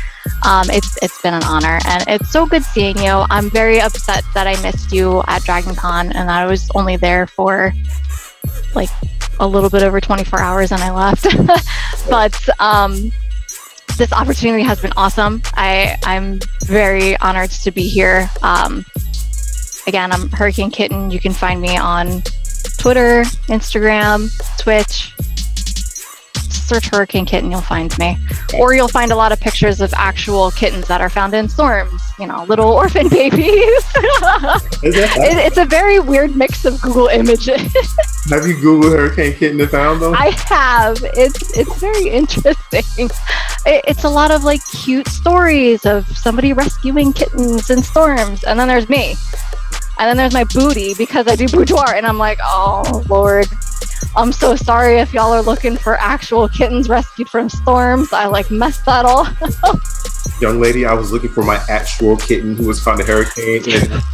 It's been an honor, and it's so good seeing you. I'm very upset that I missed you at Dragon Con, and I was only there for like a little bit over 24 hours and I left. But this opportunity has been awesome. I'm very honored to be here. Again, I'm Hurricane Kitten. You can find me on Twitter, Instagram, Twitch. Search Hurricane Kitten, you'll find me. Or you'll find a lot of pictures of actual kittens that are found in storms, you know, little orphan babies. It's a very weird mix of Google images. Have you Googled Hurricane Kitten and found them? I have. It's very interesting. It's a lot of like cute stories of somebody rescuing kittens in storms. And then there's me. And then there's my booty because I do boudoir. And I'm like, oh, Lord. I'm so sorry if y'all are looking for actual kittens rescued from storms. I like messed that all up. Young lady, I was looking for my actual kitten who was found in a hurricane,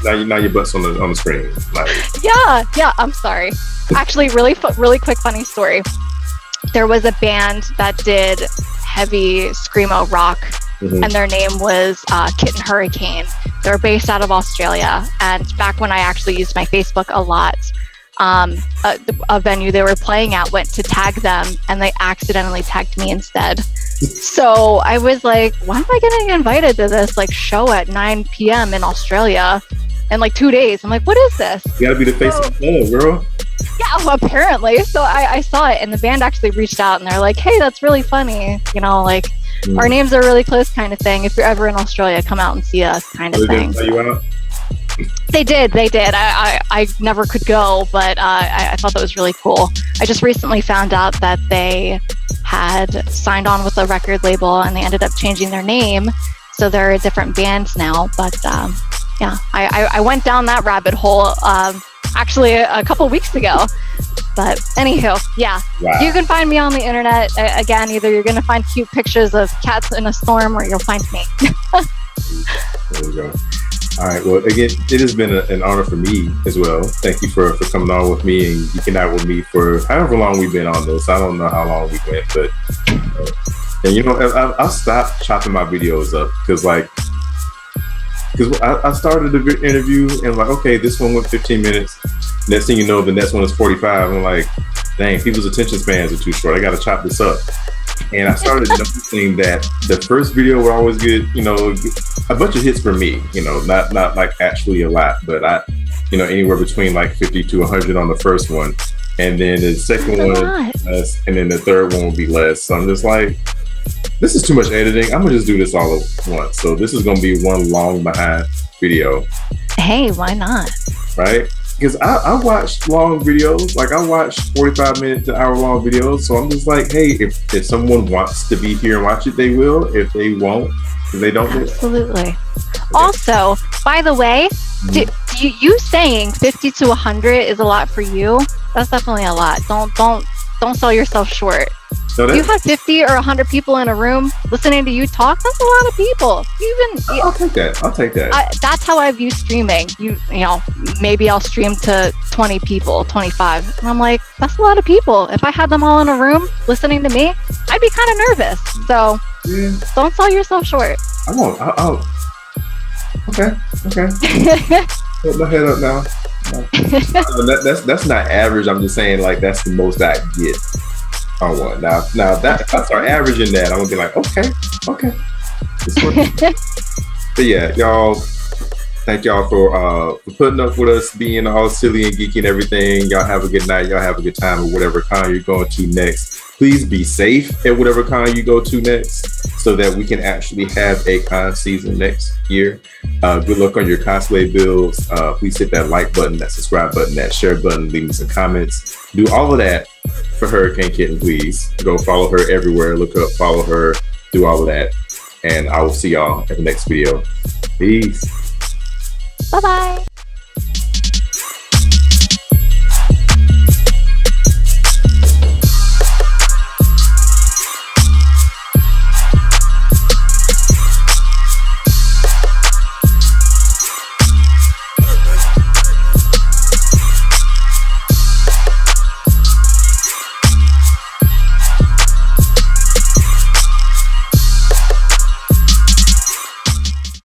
and now your butt's on the screen. Like, yeah. I'm sorry. Actually, really quick funny story. There was a band that did heavy screamo rock, and their name was Kitten Hurricane. They're based out of Australia, and back when I actually used my Facebook a lot, a venue they were playing at went to tag them, and they accidentally tagged me instead. So I was like, why am I getting invited to this like show at 9 p.m. in Australia in like 2 days? I'm like, what is this? You gotta be the face of the club, girl. Yeah, well, apparently. So I saw it, and the band actually reached out, and they're like, hey, that's really funny. You know, like our names are really close kind of thing. If you're ever in Australia, come out and see us kind of thing. Did they tell you out? They did. I never could go, but I thought that was really cool. I just recently found out that they had signed on with a record label, and they ended up changing their name. So they're a different band now. But yeah, I went down that rabbit hole actually a couple weeks ago. But anywho, yeah, wow. You can find me on the internet. Again, either you're going to find cute pictures of cats in a storm, or you'll find me. There we go. All right. Well, again, it has been an honor for me as well. Thank you for coming on with me and geeking out with me for however long we've been on this. I don't know how long we went, but and you know, I stopped chopping my videos up because I started the interview and like, okay, this one went 15 minutes. Next thing you know, the next one is 45. I'm like, dang, people's attention spans are too short. I got to chop this up. And I started noticing that the first video would always get, you know, a bunch of hits for me, you know, not like actually a lot, but you know, anywhere between like 50 to 100 on the first one. And then the second one less, and then the third one will be less. So I'm just like, this is too much editing. I'm gonna just do this all at once. So this is gonna be one long behind video. Hey, why not? Right? Because I watch long videos, like I watch 45 minute to hour long videos. So I'm just like, hey, if someone wants to be here and watch it, they will. If they won't, if they don't. Absolutely. Also, by the way, you saying 50 to 100 is a lot for you? That's definitely a lot. Don't sell yourself short. So you have 50 or 100 people in a room listening to you talk. That's a lot of people. I'll take that. That's how I view streaming. You know, maybe I'll stream to 20 people, 25, and I'm like, that's a lot of people. If I had them all in a room listening to me, I'd be kind of nervous. So don't sell yourself short. I won't. Okay. Put my head up now. That's not average. I'm just saying, like, that's the most I get on one. Now that if I start averaging that, I'm gonna be like, okay. But yeah, y'all, thank y'all for putting up with us, being all silly and geeky and everything. Y'all have a good night. Y'all have a good time at whatever con you're going to next. Please be safe at whatever con you go to next, so that we can actually have a con season next year. Good luck on your cosplay builds. Please hit that like button, that subscribe button, that share button, leave me some comments. Do all of that for Hurricane Kitten, please. Go follow her everywhere. Look up, follow her, do all of that. And I will see y'all at the next video. Peace. Bye-bye.